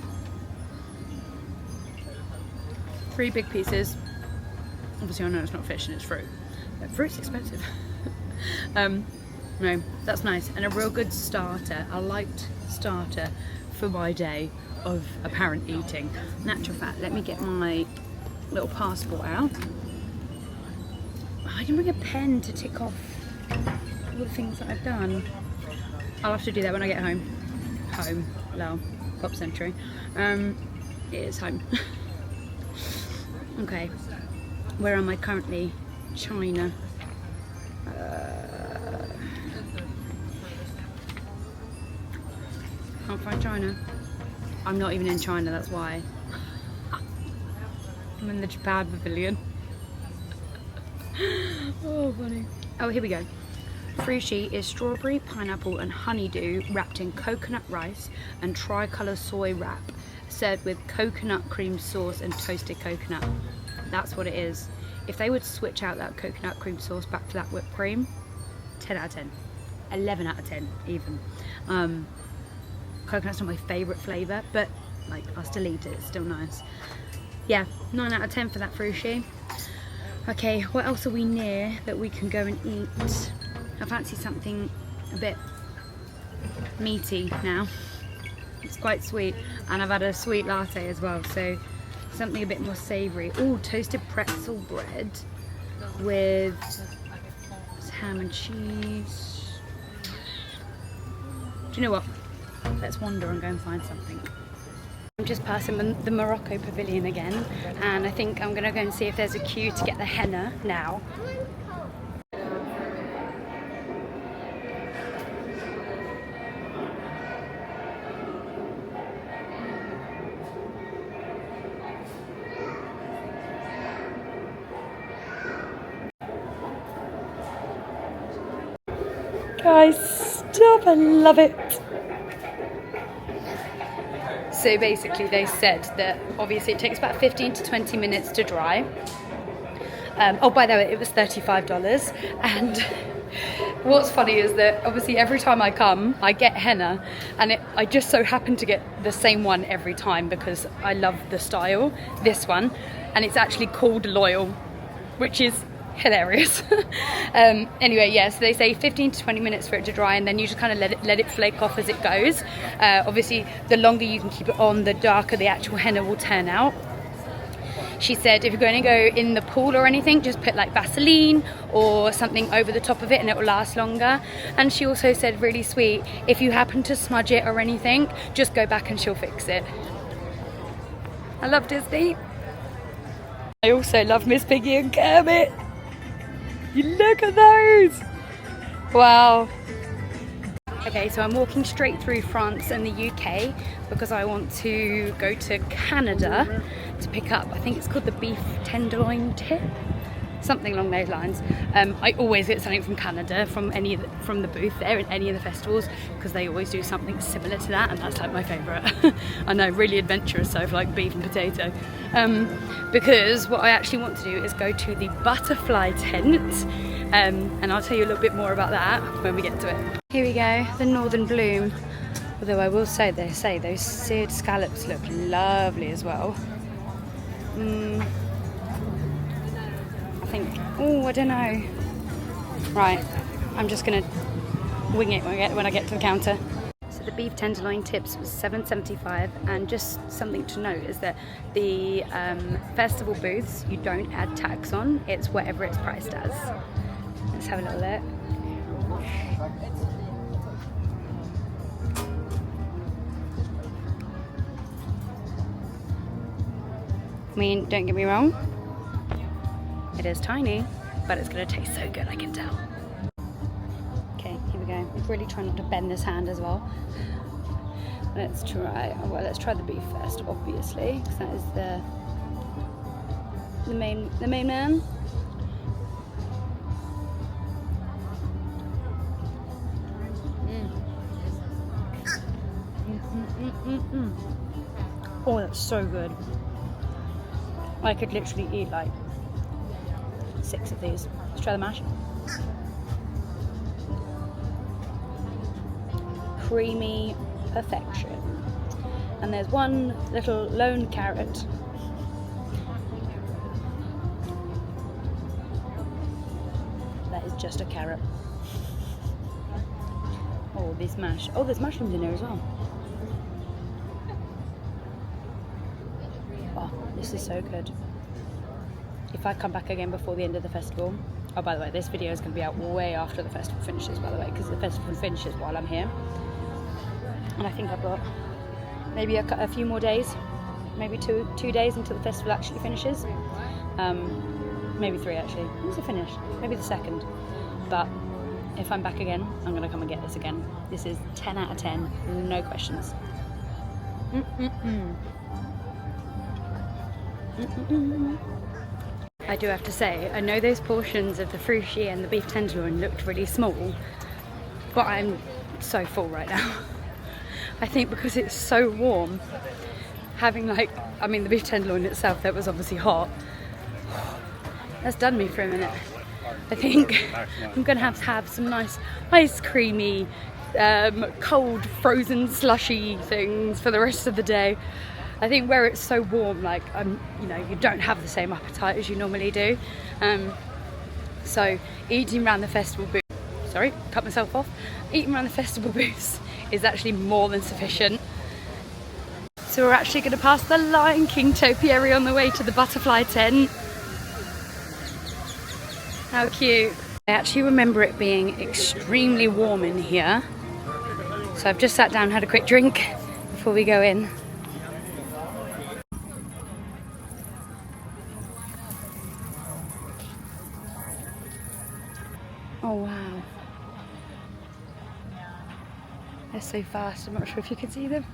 S1: 3 big pieces, Obviously I know it's not fish and it's fruit, but fruit's expensive. No, that's nice, and a real good starter, a light starter for my day of apparent eating. Natural fact, let me get my little passport out. I can bring a pen to tick off all the things that I've done. I'll have to do that when I get home. Well, Pop Century. It is home. Okay, where am I currently? China. Can't find China. I'm not even in China, that's why. I'm in the Japan pavilion. Oh, funny. Oh, here we go. Frushi is strawberry, pineapple and honeydew wrapped in coconut rice and tricolour soy wrap, served with coconut cream sauce and toasted coconut. That's what it is. If they would switch out that coconut cream sauce back to that whipped cream, 10 out of 10. 11 out of 10 even. Coconut's not my favourite flavour, but like I'll still eat it, it's still nice. Yeah, 9 out of 10 for that frushi. Okay, what else are we near that we can go and eat? I fancy something a bit meaty now. It's quite sweet, and I've had a sweet latte as well, so something a bit more savoury. Oh, toasted pretzel bread with ham and cheese. Do you know what? Let's wander and go and find something. I'm just passing the Morocco pavilion again, and I think I'm gonna go and see if there's a queue to get the henna now. Guys, stop, I love it. So basically they said that obviously it takes about 15 to 20 minutes to dry. Oh, by the way, it was $35. And what's funny is that obviously every time I come, I get henna, and I just so happen to get the same one every time because I love the style, this one, and it's actually called Loyal, which is hilarious. Anyway, yeah, so they say 15 to 20 minutes for it to dry, and then you just kind of let it flake off as it goes. Obviously the longer you can keep it on, the darker the actual henna will turn out. She said if you're going to go in the pool or anything, just put like Vaseline or something over the top of it and it will last longer. And she also said, really sweet, if you happen to smudge it or anything, just go back and she'll fix it. I love Disney. I also love Miss Piggy and Kermit. You look at those! Wow. Okay, so I'm walking straight through France and the UK because I want to go to Canada to pick up, I think it's called the beef tenderloin tip, something along those lines. I always get something from Canada from the booth there at any of the festivals because they always do something similar to that, and that's like my favourite. I know, really adventurous, so I like beef and potato. Because what I actually want to do is go to the butterfly tent, and I'll tell you a little bit more about that when we get to it. Here we go, the Northern Bloom. Although I will say, those seared scallops look lovely as well. I think, oh, I don't know. Right, I'm just gonna wing it when I get to the counter. So the beef tenderloin tips was $7.75, and just something to note is that the festival booths, you don't add tax on, it's whatever it's priced as. Let's have a little look. I mean, don't get me wrong, it is tiny, but it's gonna taste so good, I can tell. Okay, here we go. I'm really trying not to bend this hand as well. Let's try the beef first, obviously, because that is the main man. Oh, that's so good. I could literally eat like 6 of these. Let's try the mash. Creamy perfection. And there's one little lone carrot. just a carrot. Oh, this mash. Oh, there's mushrooms in there as well. Oh, this is so good. If I come back again before the end of the festival, oh, by the way, this video is going to be out way after the festival finishes, by the way, because the festival finishes while I'm here. And I think I've got maybe a few more days, maybe two days until the festival actually finishes. Maybe 3 actually. When's it finished? Maybe the 2nd. But if I'm back again, I'm going to come and get this again. This is 10 out of 10, no questions. I do have to say, I know those portions of the frushi and the beef tenderloin looked really small, but I'm so full right now. I think because it's so warm, having the beef tenderloin itself, that was obviously hot, that's done me for a minute. I think I'm going to have some nice ice creamy, cold frozen slushy things for the rest of the day. I think where it's so warm, you don't have the same appetite as you normally do. So eating around the festival booth, sorry, cut myself off. Eating around the festival booths is actually more than sufficient. So we're actually going to pass the Lion King topiary on the way to the butterfly tent. How cute. I actually remember it being extremely warm in here. So I've just sat down and had a quick drink before we go in. Oh wow. They're so fast, I'm not sure if you can see them.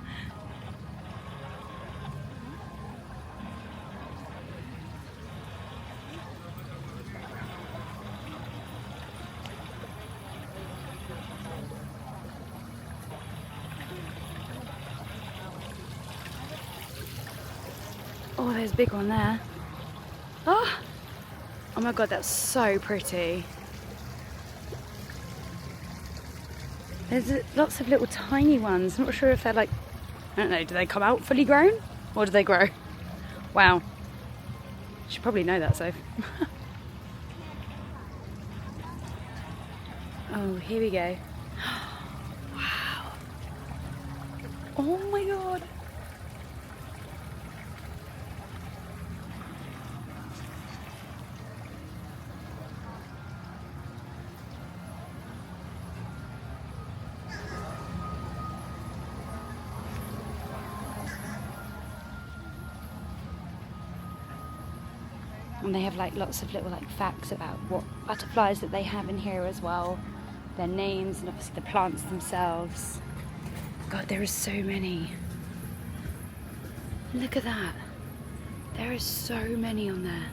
S1: Oh, there's a big one there. Oh my god, that's so pretty. There's lots of little tiny ones. I'm not sure if they're I don't know, do they come out fully grown? Or do they grow? Wow. You should probably know that, Soph. Oh, here we go. Wow. Oh my god. And they have lots of little facts about what butterflies that they have in here as well, their names, and obviously the plants themselves. God, there are so many. Look at that. There are so many on there.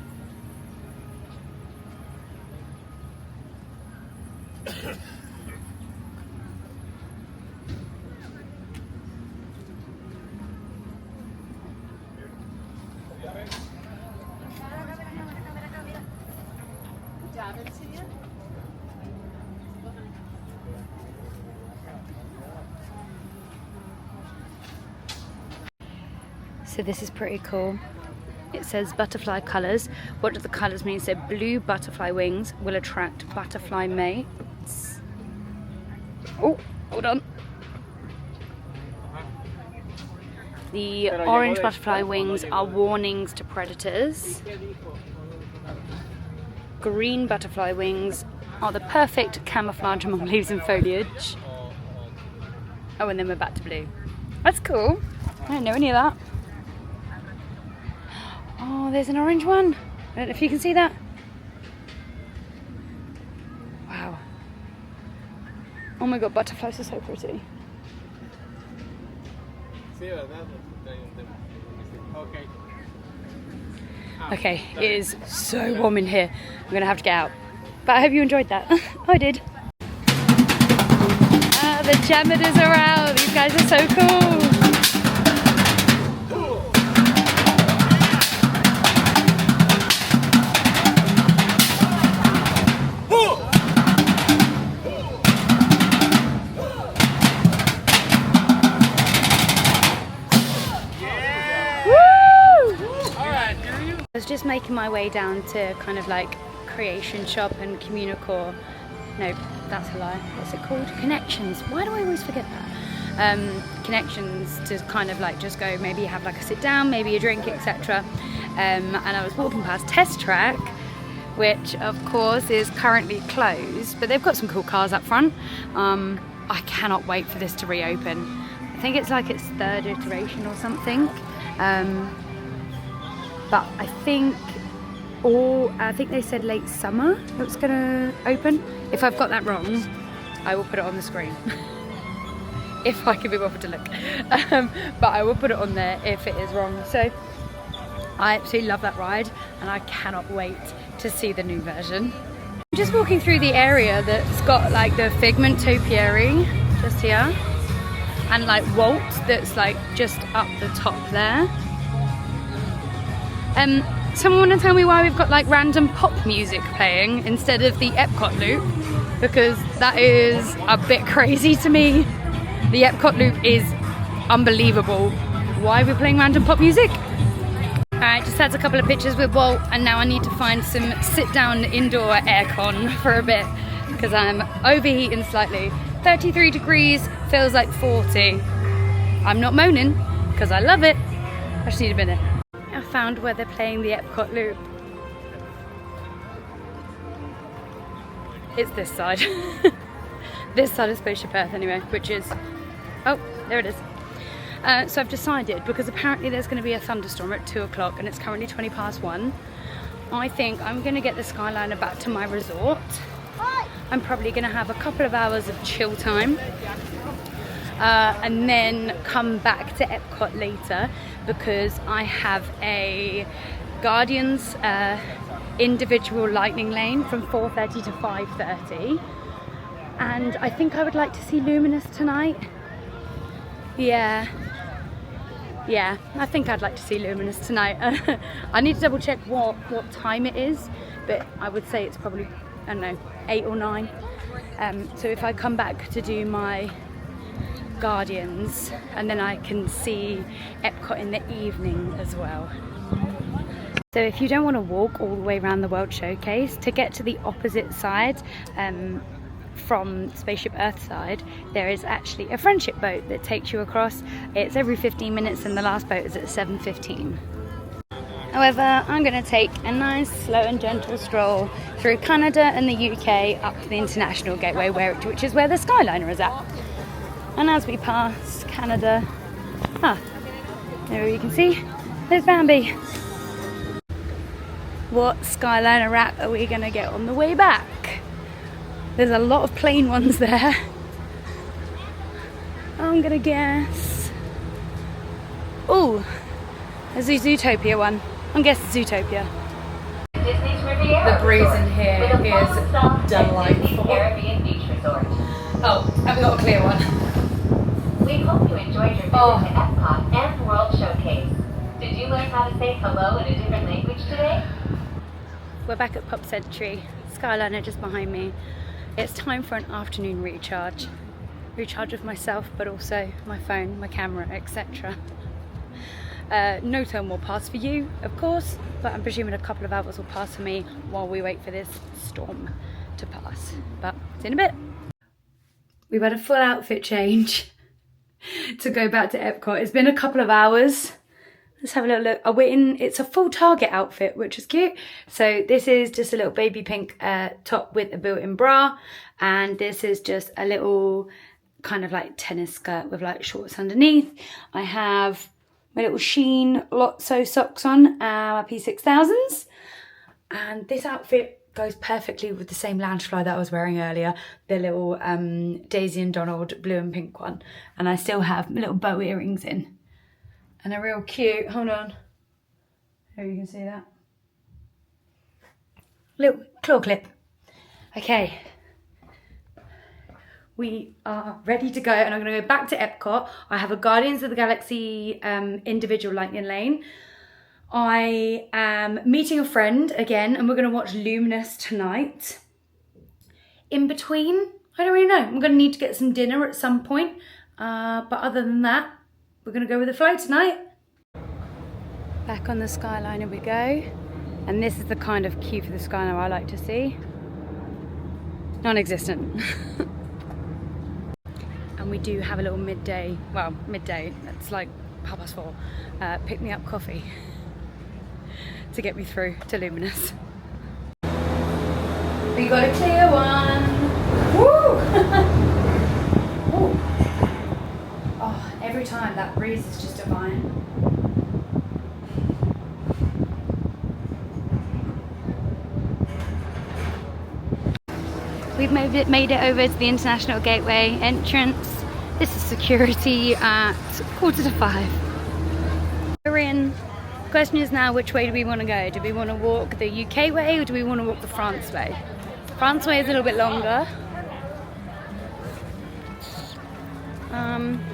S1: So this is pretty cool. It says butterfly colours. What do the colours mean? So blue butterfly wings will attract butterfly mates. Oh, hold on. The orange butterfly wings are warnings to predators. Green butterfly wings are the perfect camouflage among leaves and foliage. Oh, and then we're back to blue. That's cool. I didn't know any of that. Oh, there's an orange one. I don't know if you can see that. Wow. Oh my god, butterflies are so pretty. Okay, it is so warm in here. I'm gonna have to get out. But I hope you enjoyed that. I did. Ah, the jammers are out. These guys are so cool. I was just making my way down to kind of creation shop and communicore No, that's a lie. What's it called? Connections. Why do I always forget that? Connections to kind of like just go, maybe have like a sit down, maybe a drink, etc. And I was walking past Test Track, which of course is currently closed, but they've got some cool cars up front. I cannot wait for this to reopen. I think it's like its 3rd iteration or something. But I think they said late summer it was gonna open. If I've got that wrong, I will put it on the screen. If I can be bothered to look. But I will put it on there if it is wrong. So I absolutely love that ride and I cannot wait to see the new version. I'm just walking through the area that's got like the Figment topiary just here. And like Walt that's like just up the top there. Someone want to tell me why we've got like random pop music playing instead of the Epcot loop? Because that is a bit crazy to me. The Epcot loop is unbelievable. Why are we playing random pop music? Alright, just had a couple of pictures with Walt and now I need to find some sit down indoor aircon for a bit because I'm overheating slightly. 33 degrees, feels like 40. I'm not moaning because I love it. I just need a minute. I found where they're playing the Epcot loop. It's this side. This side of Spaceship Earth anyway, which is, oh, there it is. So I've decided, because apparently there's going to be a thunderstorm at 2 o'clock and it's currently 1:20. I think I'm going to get the Skyliner back to my resort. I'm probably going to have a couple of hours of chill time. And then come back to Epcot later because I have a Guardians individual lightning lane from 4:30 to 5:30. And I think I would like to see Luminous tonight. Yeah, I think I'd like to see Luminous tonight. I need to double check what time it is, but I would say it's probably, I don't know, 8 or 9. So if I come back to do my Guardians, and then I can see Epcot in the evening as well. So if you don't want to walk all the way around the World Showcase, to get to the opposite side, from Spaceship Earth side, there is actually a friendship boat that takes you across. It's every 15 minutes and the last boat is at 7:15. However, I'm going to take a nice slow and gentle stroll through Canada and the UK up to the International Gateway, which is where the Skyliner is at. And as we pass Canada, there you can see, there's Bambi. What Skyliner wrap are we going to get on the way back? There's a lot of plain ones there. I'm gonna guess. Oh, there's a Zootopia one. I'm guessing Zootopia. The breeze in here is delightful. Oh, have we got a clear one?
S3: We hope you enjoyed your visit to Epcot and World Showcase. Did you learn how to say hello in a different language today?
S1: We're back at Pop Century. Skyliner just behind me. It's time for an afternoon recharge. Recharge of myself, but also my phone, my camera, etc. No time will pass for you, of course, but I'm presuming a couple of hours will pass for me while we wait for this storm to pass. But it's in a bit. We've had a full outfit change to go back to Epcot. It's been a couple of hours. Let's have a little look. It's a full Target outfit, which is cute. So this is just a little baby pink top with a built-in bra. And this is just a little kind of like tennis skirt with like shorts underneath. I have my little Sheen Lotso socks on, my P6000s. And this outfit goes perfectly with the same Loungefly that I was wearing earlier. The little Daisy and Donald blue and pink one. And I still have my little bow earrings in. And a real cute, hold on, here you can see that, little claw clip. Okay, we are ready to go and I'm going to go back to Epcot. I have a Guardians of the Galaxy individual lightning lane. I am meeting a friend again and we're going to watch Luminous tonight. In between, I don't really know, I'm going to need to get some dinner at some point, but other than that, we're going to go with the flow tonight. Back on the Skyliner we go. And this is the kind of queue for the Skyliner I like to see. non-existent. And we do have a little midday, it's like 4:30, pick me up coffee to get me through to Luminous. We got a clear one. Woo! Ooh. Oh, every time that breeze is just divine. We've made it over to the International Gateway entrance. This is security at 4:45. We're in. The question is now, which way do we want to go? Do we want to walk the UK way or do we want to walk the France way? France way is a little bit longer.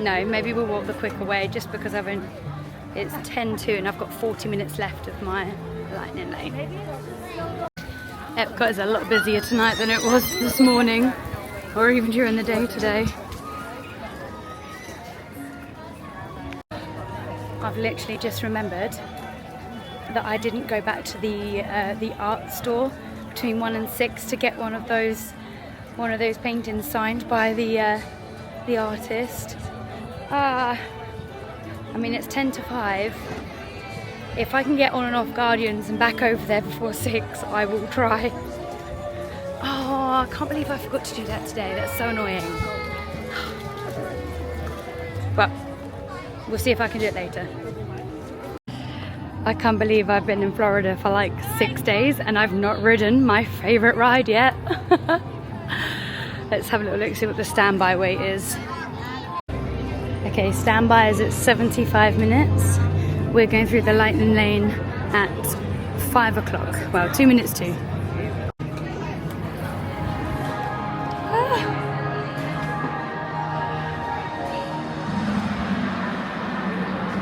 S1: No, maybe we'll walk the quicker way just because it's 10:02 and I've got 40 minutes left of my lightning lane. Epcot is a lot busier tonight than it was this morning or even during the day today. I've literally just remembered that I didn't go back to the art store between 1 and 6 to get one of those paintings signed by the artist. I mean, it's 10 to 5. If I can get on and off Guardians and back over there before 6, I will try. Oh, I can't believe I forgot to do that today. That's so annoying. But we'll see if I can do it later. I can't believe I've been in Florida for like 6 days and I've not ridden my favourite ride yet. Let's have a little look, see what the standby wait is. Okay, standby is at 75 minutes. We're going through the lightning lane at 5 o'clock. Well, 2 minutes to.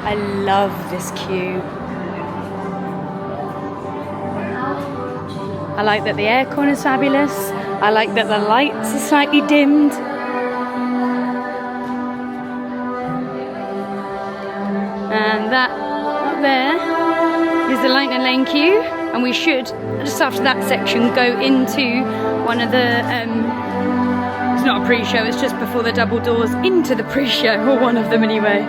S1: I love this queue. I like that the aircon is fabulous. I like that the lights are slightly dimmed. And that up there is the lightning lane queue. And we should, just after that section, go into one of the, it's not a pre-show, it's just before the double doors into the pre-show, or one of them anyway.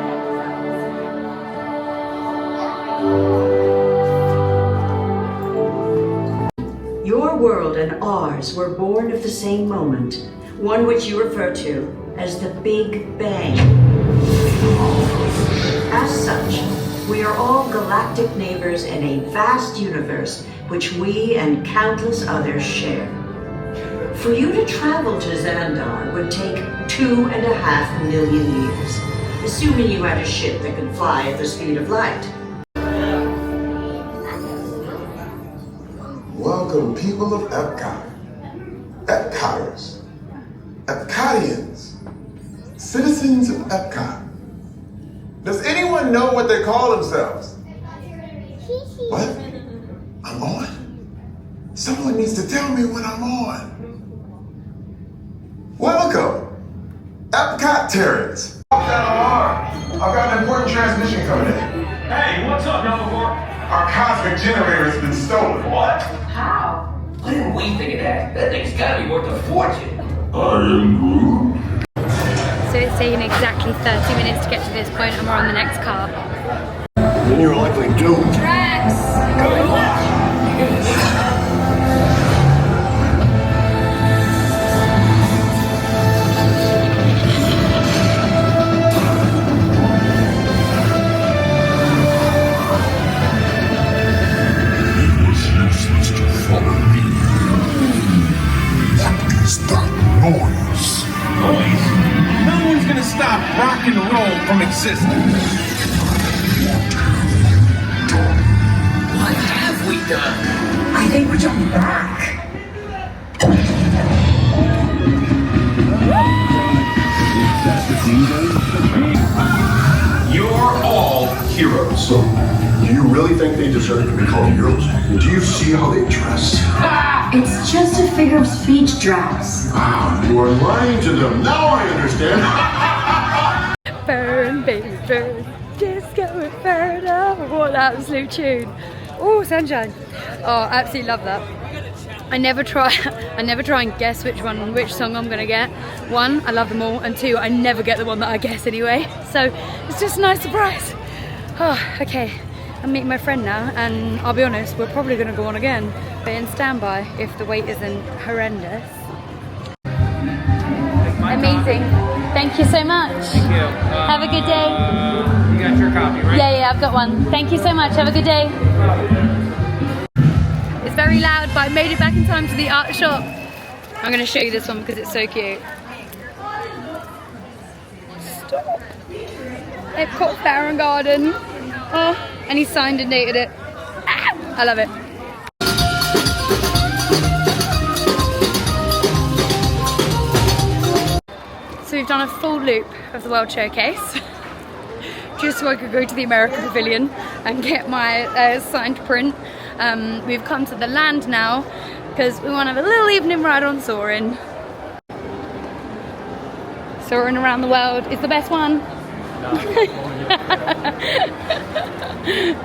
S4: Your world and ours were born of the same moment, one which you refer to as the Big Bang. As such, we are all galactic neighbors in a vast universe which we and countless others share. For you to travel to Xandar would take 2.5 million years, assuming you had a ship that could fly at the speed of light.
S5: Welcome, people of Epcot, Epcoters, Epcotians, citizens of Epcot. Does anyone know what they call themselves? What? I'm on? Someone needs to tell me when I'm on. Welcome, Epcot Terrans. Off that alarm. I've got an important transmission coming in.
S6: Hey, what's up, Dumbledore?
S5: Our cosmic generator has been stolen.
S6: What?
S2: How?
S7: Why didn't we think of that? That thing's gotta be worth a fortune.
S5: I am Groot.
S1: So it's taken exactly 30 minutes to get to this point and we're on the next car.
S5: Then you're likely doomed.
S1: Drax!
S5: Good luck.
S6: No one's gonna stop rock and roll from existing.
S7: What have we done? I think we're jumping back.
S6: You're all heroes.
S5: So, do you really think they deserve to be called heroes? Do you see how they dress?
S8: It's just a figure of speech, Drax.
S5: Wow, you are lying to them. Now I understand.
S1: Burn, baby, burn. Just going further. What an absolute tune. Oh, sunshine. Oh, absolutely love that. I never try and guess which song I'm gonna get. One, I love them all, and two, I never get the one that I guess anyway. So it's just a nice surprise. Oh, okay. I'm meeting my friend now, and I'll be honest, we're probably gonna go on again. But in standby if the wait isn't horrendous. Amazing. Thank you so much.
S9: Thank you.
S1: Have a good day.
S9: You got your copy, right?
S1: Yeah, I've got one. Thank you so much. Have a good day. It's very loud, but I made it back in time to the art shop. I'm going to show you this one because it's so cute. Stop. Epcot Flower and Garden. Oh, and he signed and dated it. Ah, I love it. So we've done a full loop of the World Showcase just so I could go to the American Pavilion and get my signed print. We've come to the land now because we want to have a little evening ride on Soarin'. Soarin' around the world is the best one.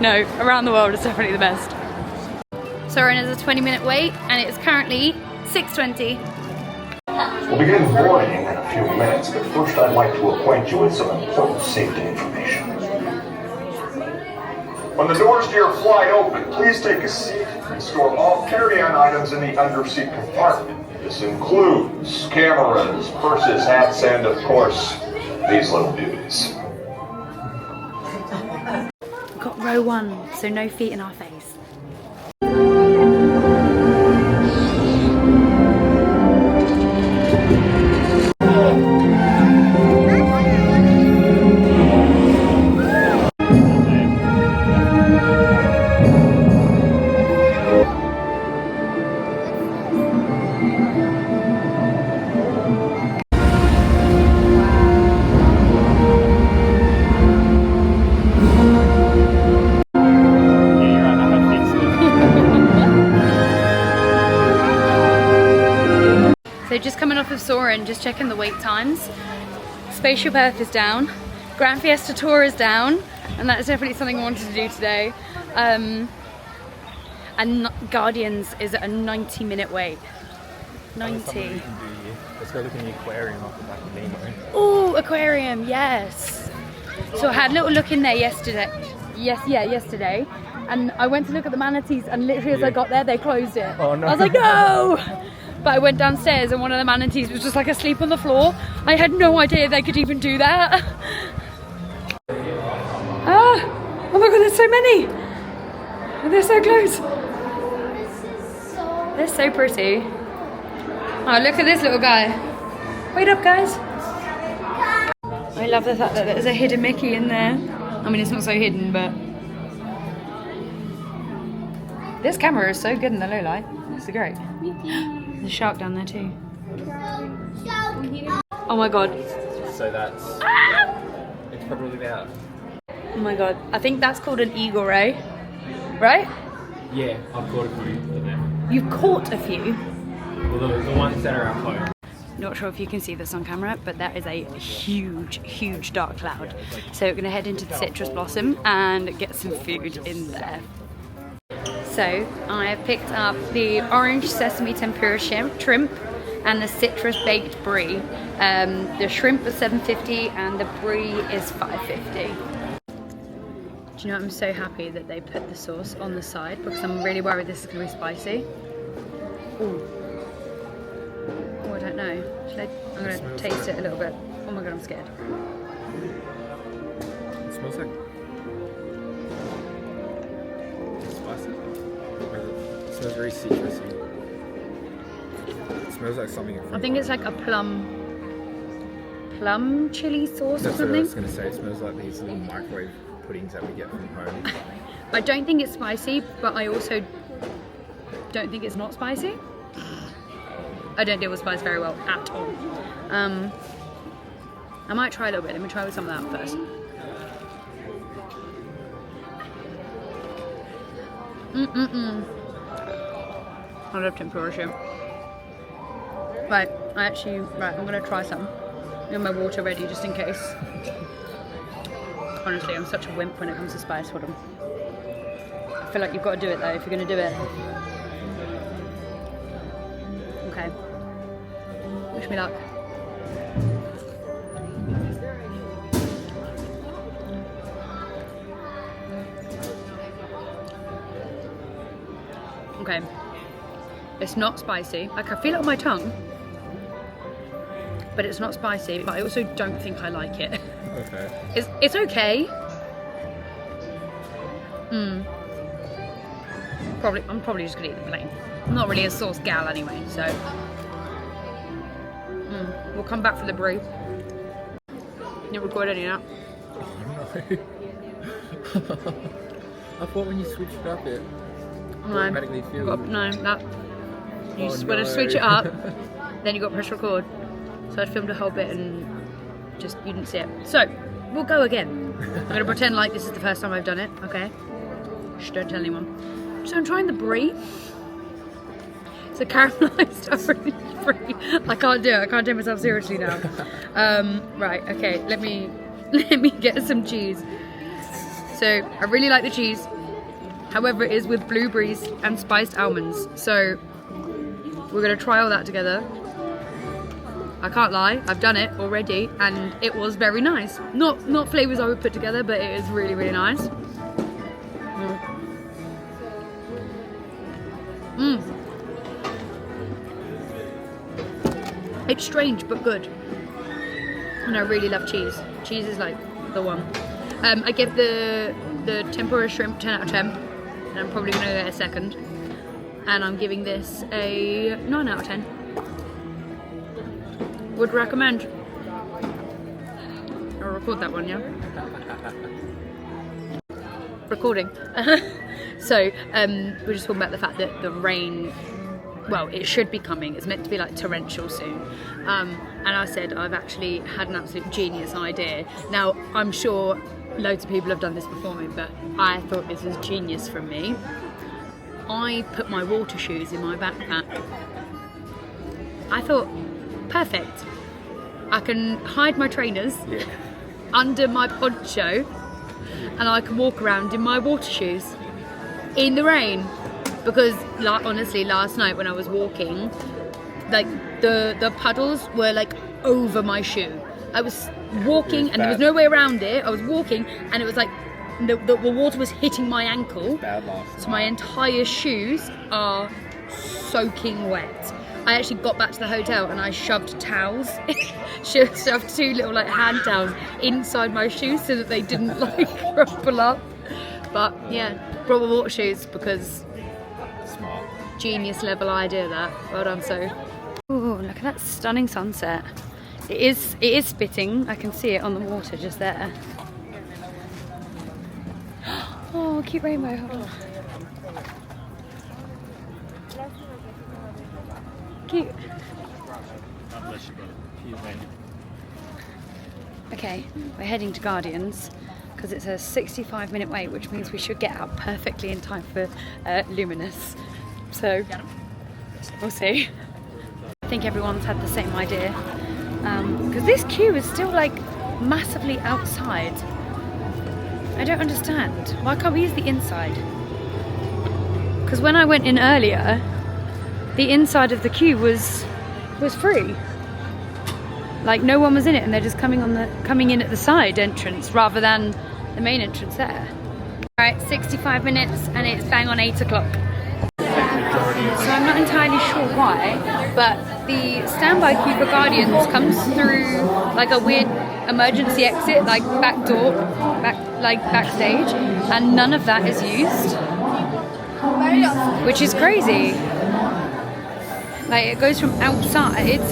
S1: No, around the world is definitely the best. Soarin' is a 20-minute wait and it is currently 6:20.
S10: We'll begin boarding in a few minutes, but first I'd like to acquaint you with some important safety information. When the doors to your flight open, please take a seat and store all carry-on items in the under-seat compartment. This includes cameras, purses, hats, and of course, these little beauties.
S1: We've got row 1, so no feet in our face. So just coming off of Soarin', just checking the wait times. Spaceship Earth is down, Grand Fiesta Tour is down, and that's definitely something I wanted to do today. And Guardians is at a 90-minute wait. 90.
S9: Let's go look in the aquarium off the back of Nemo.
S1: Oh, aquarium, yes. So I had a little look in there yesterday. Yesterday. And I went to look at the manatees, and literally as I got there, they closed it.
S9: Oh no.
S1: I was like, no! But I went downstairs and one of the manatees was just like asleep on the floor. I had no idea they could even do that. Ah! Oh my god, there's so many! They're so close. They're so pretty. Oh, look at this little guy. Wait up, guys. I love the fact that there's a hidden Mickey in there. I mean, it's not so hidden, but... This camera is so good in the low light. It's great. There's a shark down there too. Oh my god.
S9: So that's... It's probably about...
S1: Oh my god. I think that's called an eagle ray. Right?
S9: Yeah, I've caught a few of them.
S1: You've caught a few?
S9: Well, the ones that are at home.
S1: Not sure if you can see this on camera, but that is a huge dark cloud. So we're gonna head into the citrus blossom and get some food in there. So I have picked up the orange sesame tempura shrimp and the citrus baked brie. The shrimp was $7.50 and the brie is $5.50. Do you know, I'm so happy that they put the sauce on the side because I'm really worried this is going to be spicy. Ooh. Oh, I don't know. I'm going to taste it a little bit. Oh my god, I'm scared.
S9: It smells like... spicy. It smells very citrusy. It smells like something.
S1: I think it's like a plum chili sauce or something.
S9: That's what I was going to say. It smells like these little microwave puddings that we get from home.
S1: I don't think it's spicy, but I also don't think it's not spicy. I don't deal with spice very well at all. I might try a little bit. Let me try with some of that first. I love tempura shrimp. Right, I'm gonna try some. I have my water ready just in case. Honestly, I'm such a wimp when it comes to spice for them. I feel like you've got to do it though if you're gonna do it. Okay. Wish me luck. Okay. It's not spicy. Like, I feel it on my tongue. But it's not spicy. But I also don't think I like it.
S9: Okay.
S1: It's okay. I'm probably just gonna eat the plain. I'm not really a sauce gal anyway, so we'll come back for the brie. You record any of that?
S9: I thought when you switched it up, it automatically feels.
S1: No, that you just want to switch it up, then you got press record. So I filmed a whole bit and just you didn't see it. So we'll go again. I'm gonna pretend like this is the first time I've done it. Okay. Shh, don't tell anyone. So I'm trying the brie. It's a caramelized orange brie. I can't do it. I can't take myself seriously now. Right. Okay. Let me get some cheese. So I really like the cheese. However, it is with blueberries and spiced almonds. So we're gonna try all that together. I can't lie. I've done it already, and it was very nice. Not flavors I would put together, but it is really, really nice. It's strange but good, and I really love cheese. Cheese is like the one. I give the tempura shrimp 10 out of 10, and I'm probably gonna get a second. And I'm giving this a 9 out of 10. Would recommend. I'll record that one, yeah. Recording. So we're just talking about the fact that the rain, well, it should be coming. It's meant to be like torrential soon. And I said I've actually had an absolute genius idea. Now, I'm sure loads of people have done this before me, but I thought this was genius from me. I put my water shoes in my backpack. I thought, perfect. I can hide my trainers under my poncho, and I can walk around in my water shoes in the rain. Because like, honestly, last night when I was walking, like the puddles were like over my shoe. I was walking and there was no way around it. I was walking and it was like the water was hitting my ankle. So my entire shoes are soaking wet. I actually got back to the hotel and I shoved towels, shoved 2 little like hand towels inside my shoes so that they didn't like crumple up. But yeah, brought my water shoes because
S9: Smart.
S1: Genius level idea that. Well done, so. Ooh, look at that stunning sunset. It is spitting. I can see it on the water just there. Oh, cute rainbow. Hold on. Cute. Okay, we're heading to Guardians because it's a 65-minute wait, which means we should get out perfectly in time for Luminous. So we'll see. I think everyone's had the same idea because this queue is still like massively outside. I don't understand. Why can't we use the inside? Because when I went in earlier, the inside of the queue was free. Like no one was in it, and they're just coming in at the side entrance rather than the main entrance there. Alright, 65 minutes and it's bang on 8 o'clock. So I'm not entirely sure why, but the standby queue for Guardians comes through like a weird emergency exit, like back door, backstage, and none of that is used, which is crazy. Like it goes from outside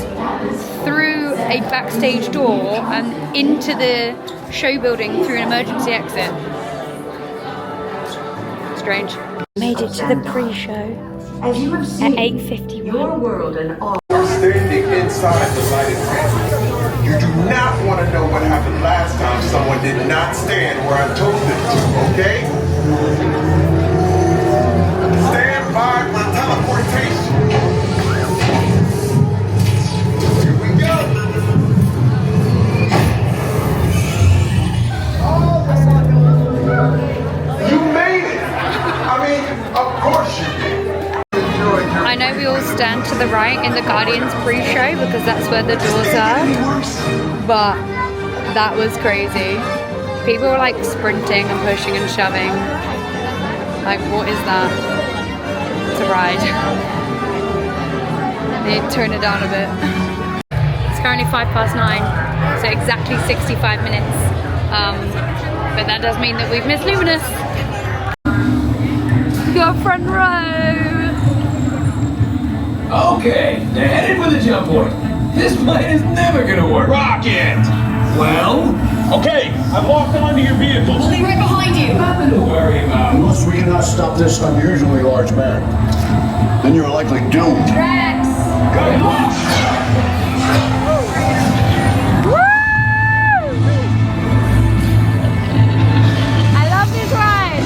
S1: through a backstage door and into the show building through an emergency exit. Strange. Made it to the pre-show
S4: As you have seen,
S1: at 8:51.
S4: your world and all.
S5: Standing inside the lighted ramp. You do not want to know what happened last time someone did not stand where I told them to, okay? Stand by for teleportation. Here we go. You made it. I mean, of course you did.
S1: I know we all stand down to the right in the Guardians pre-show because that's where the doors are. But that was crazy. People were like sprinting and pushing and shoving. Like, what is that? It's a ride. They turn it down a bit. It's currently 9:05, so exactly 65 minutes. But that does mean that we've missed Luminous. Your front row.
S7: Okay, they're headed for the jump point. This plan is never gonna work.
S6: Rocket!
S7: Well,
S6: Okay, I've locked onto your vehicles.
S8: We'll be right behind you.
S7: nothing to worry about.
S11: Unless we cannot stop this unusually large man, then you're likely doomed.
S8: Rex!
S7: Good luck!
S1: I love this ride.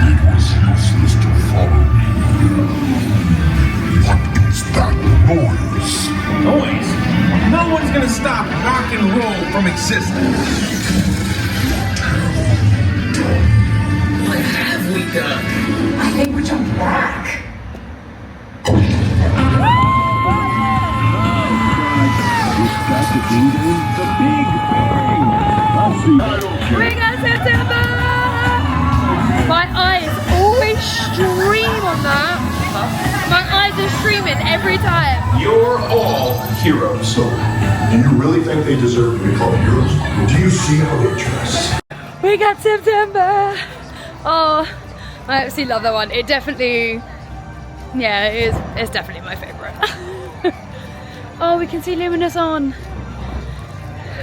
S11: It was useless to follow me. What is that noise?
S6: Noise? No one's gonna stop rock and roll from existing.
S7: What have we done?
S4: I think we jumped back.
S1: We got September! My eyes always stream on that. My eyes are streaming every time.
S6: You're all heroes.
S11: So, do you really think they deserve to be called heroes? Do you see how they dress?
S1: We got September! Oh, I absolutely love that one. It definitely, yeah, it's definitely my favourite. Oh, we can see Luminous on.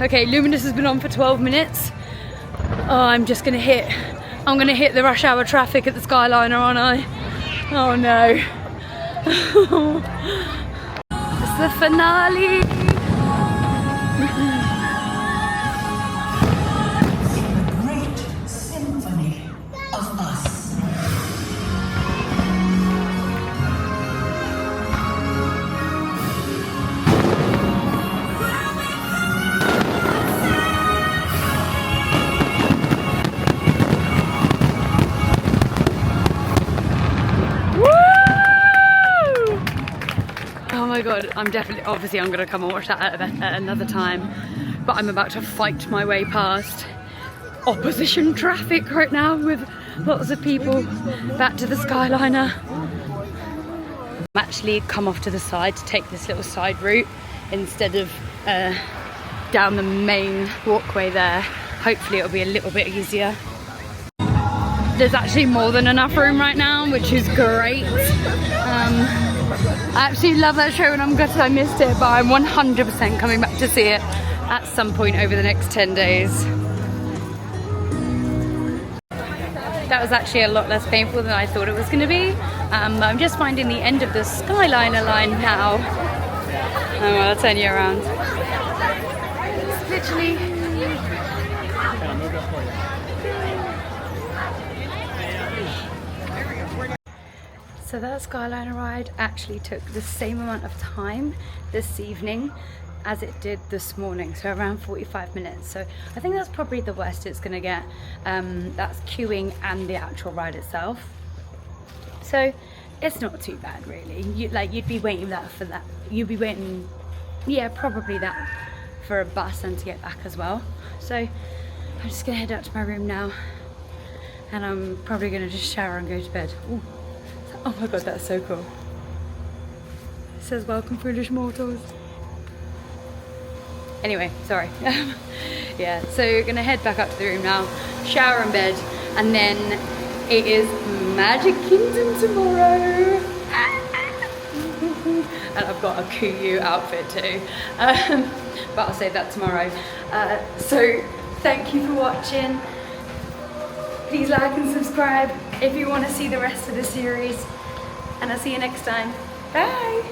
S1: Okay, Luminous has been on for 12 minutes. Oh, I'm gonna hit the rush hour traffic at the Skyliner, aren't I? Oh no. It's the finale.
S4: Great symphony of us.
S1: Oh my god, I'm gonna come and watch that at another time. But I'm about to fight my way past opposition traffic right now with lots of people back to the Skyliner. I'm actually come off to the side to take this little side route instead of down the main walkway there. Hopefully it'll be a little bit easier. There's actually more than enough room right now, which is great. I absolutely love that show and I'm gutted I missed it, but I'm 100% coming back to see it at some point over the next 10 days. That was actually a lot less painful than I thought it was going to be. I'm just finding the end of the Skyliner line now. Well, I'll turn you around. It's literally... So that Skyliner ride actually took the same amount of time this evening as it did this morning, so around 45 minutes. So I think that's probably the worst it's gonna get. That's queuing and the actual ride itself. So it's not too bad really. You'd be waiting for that. You'd be waiting, yeah, probably that for a bus and to get back as well. So I'm just gonna head out to my room now and I'm probably gonna just shower and go to bed. Ooh. Oh my god, that's so cool. It says welcome foolish mortals. Anyway, sorry. Yeah, so we're gonna head back up to the room now, shower in bed, and then it is Magic Kingdom tomorrow. And I've got a Kuyu outfit too. But I'll save that tomorrow. So thank you for watching. Please like and subscribe if you want to see the rest of the series. And I'll see you next time. Bye!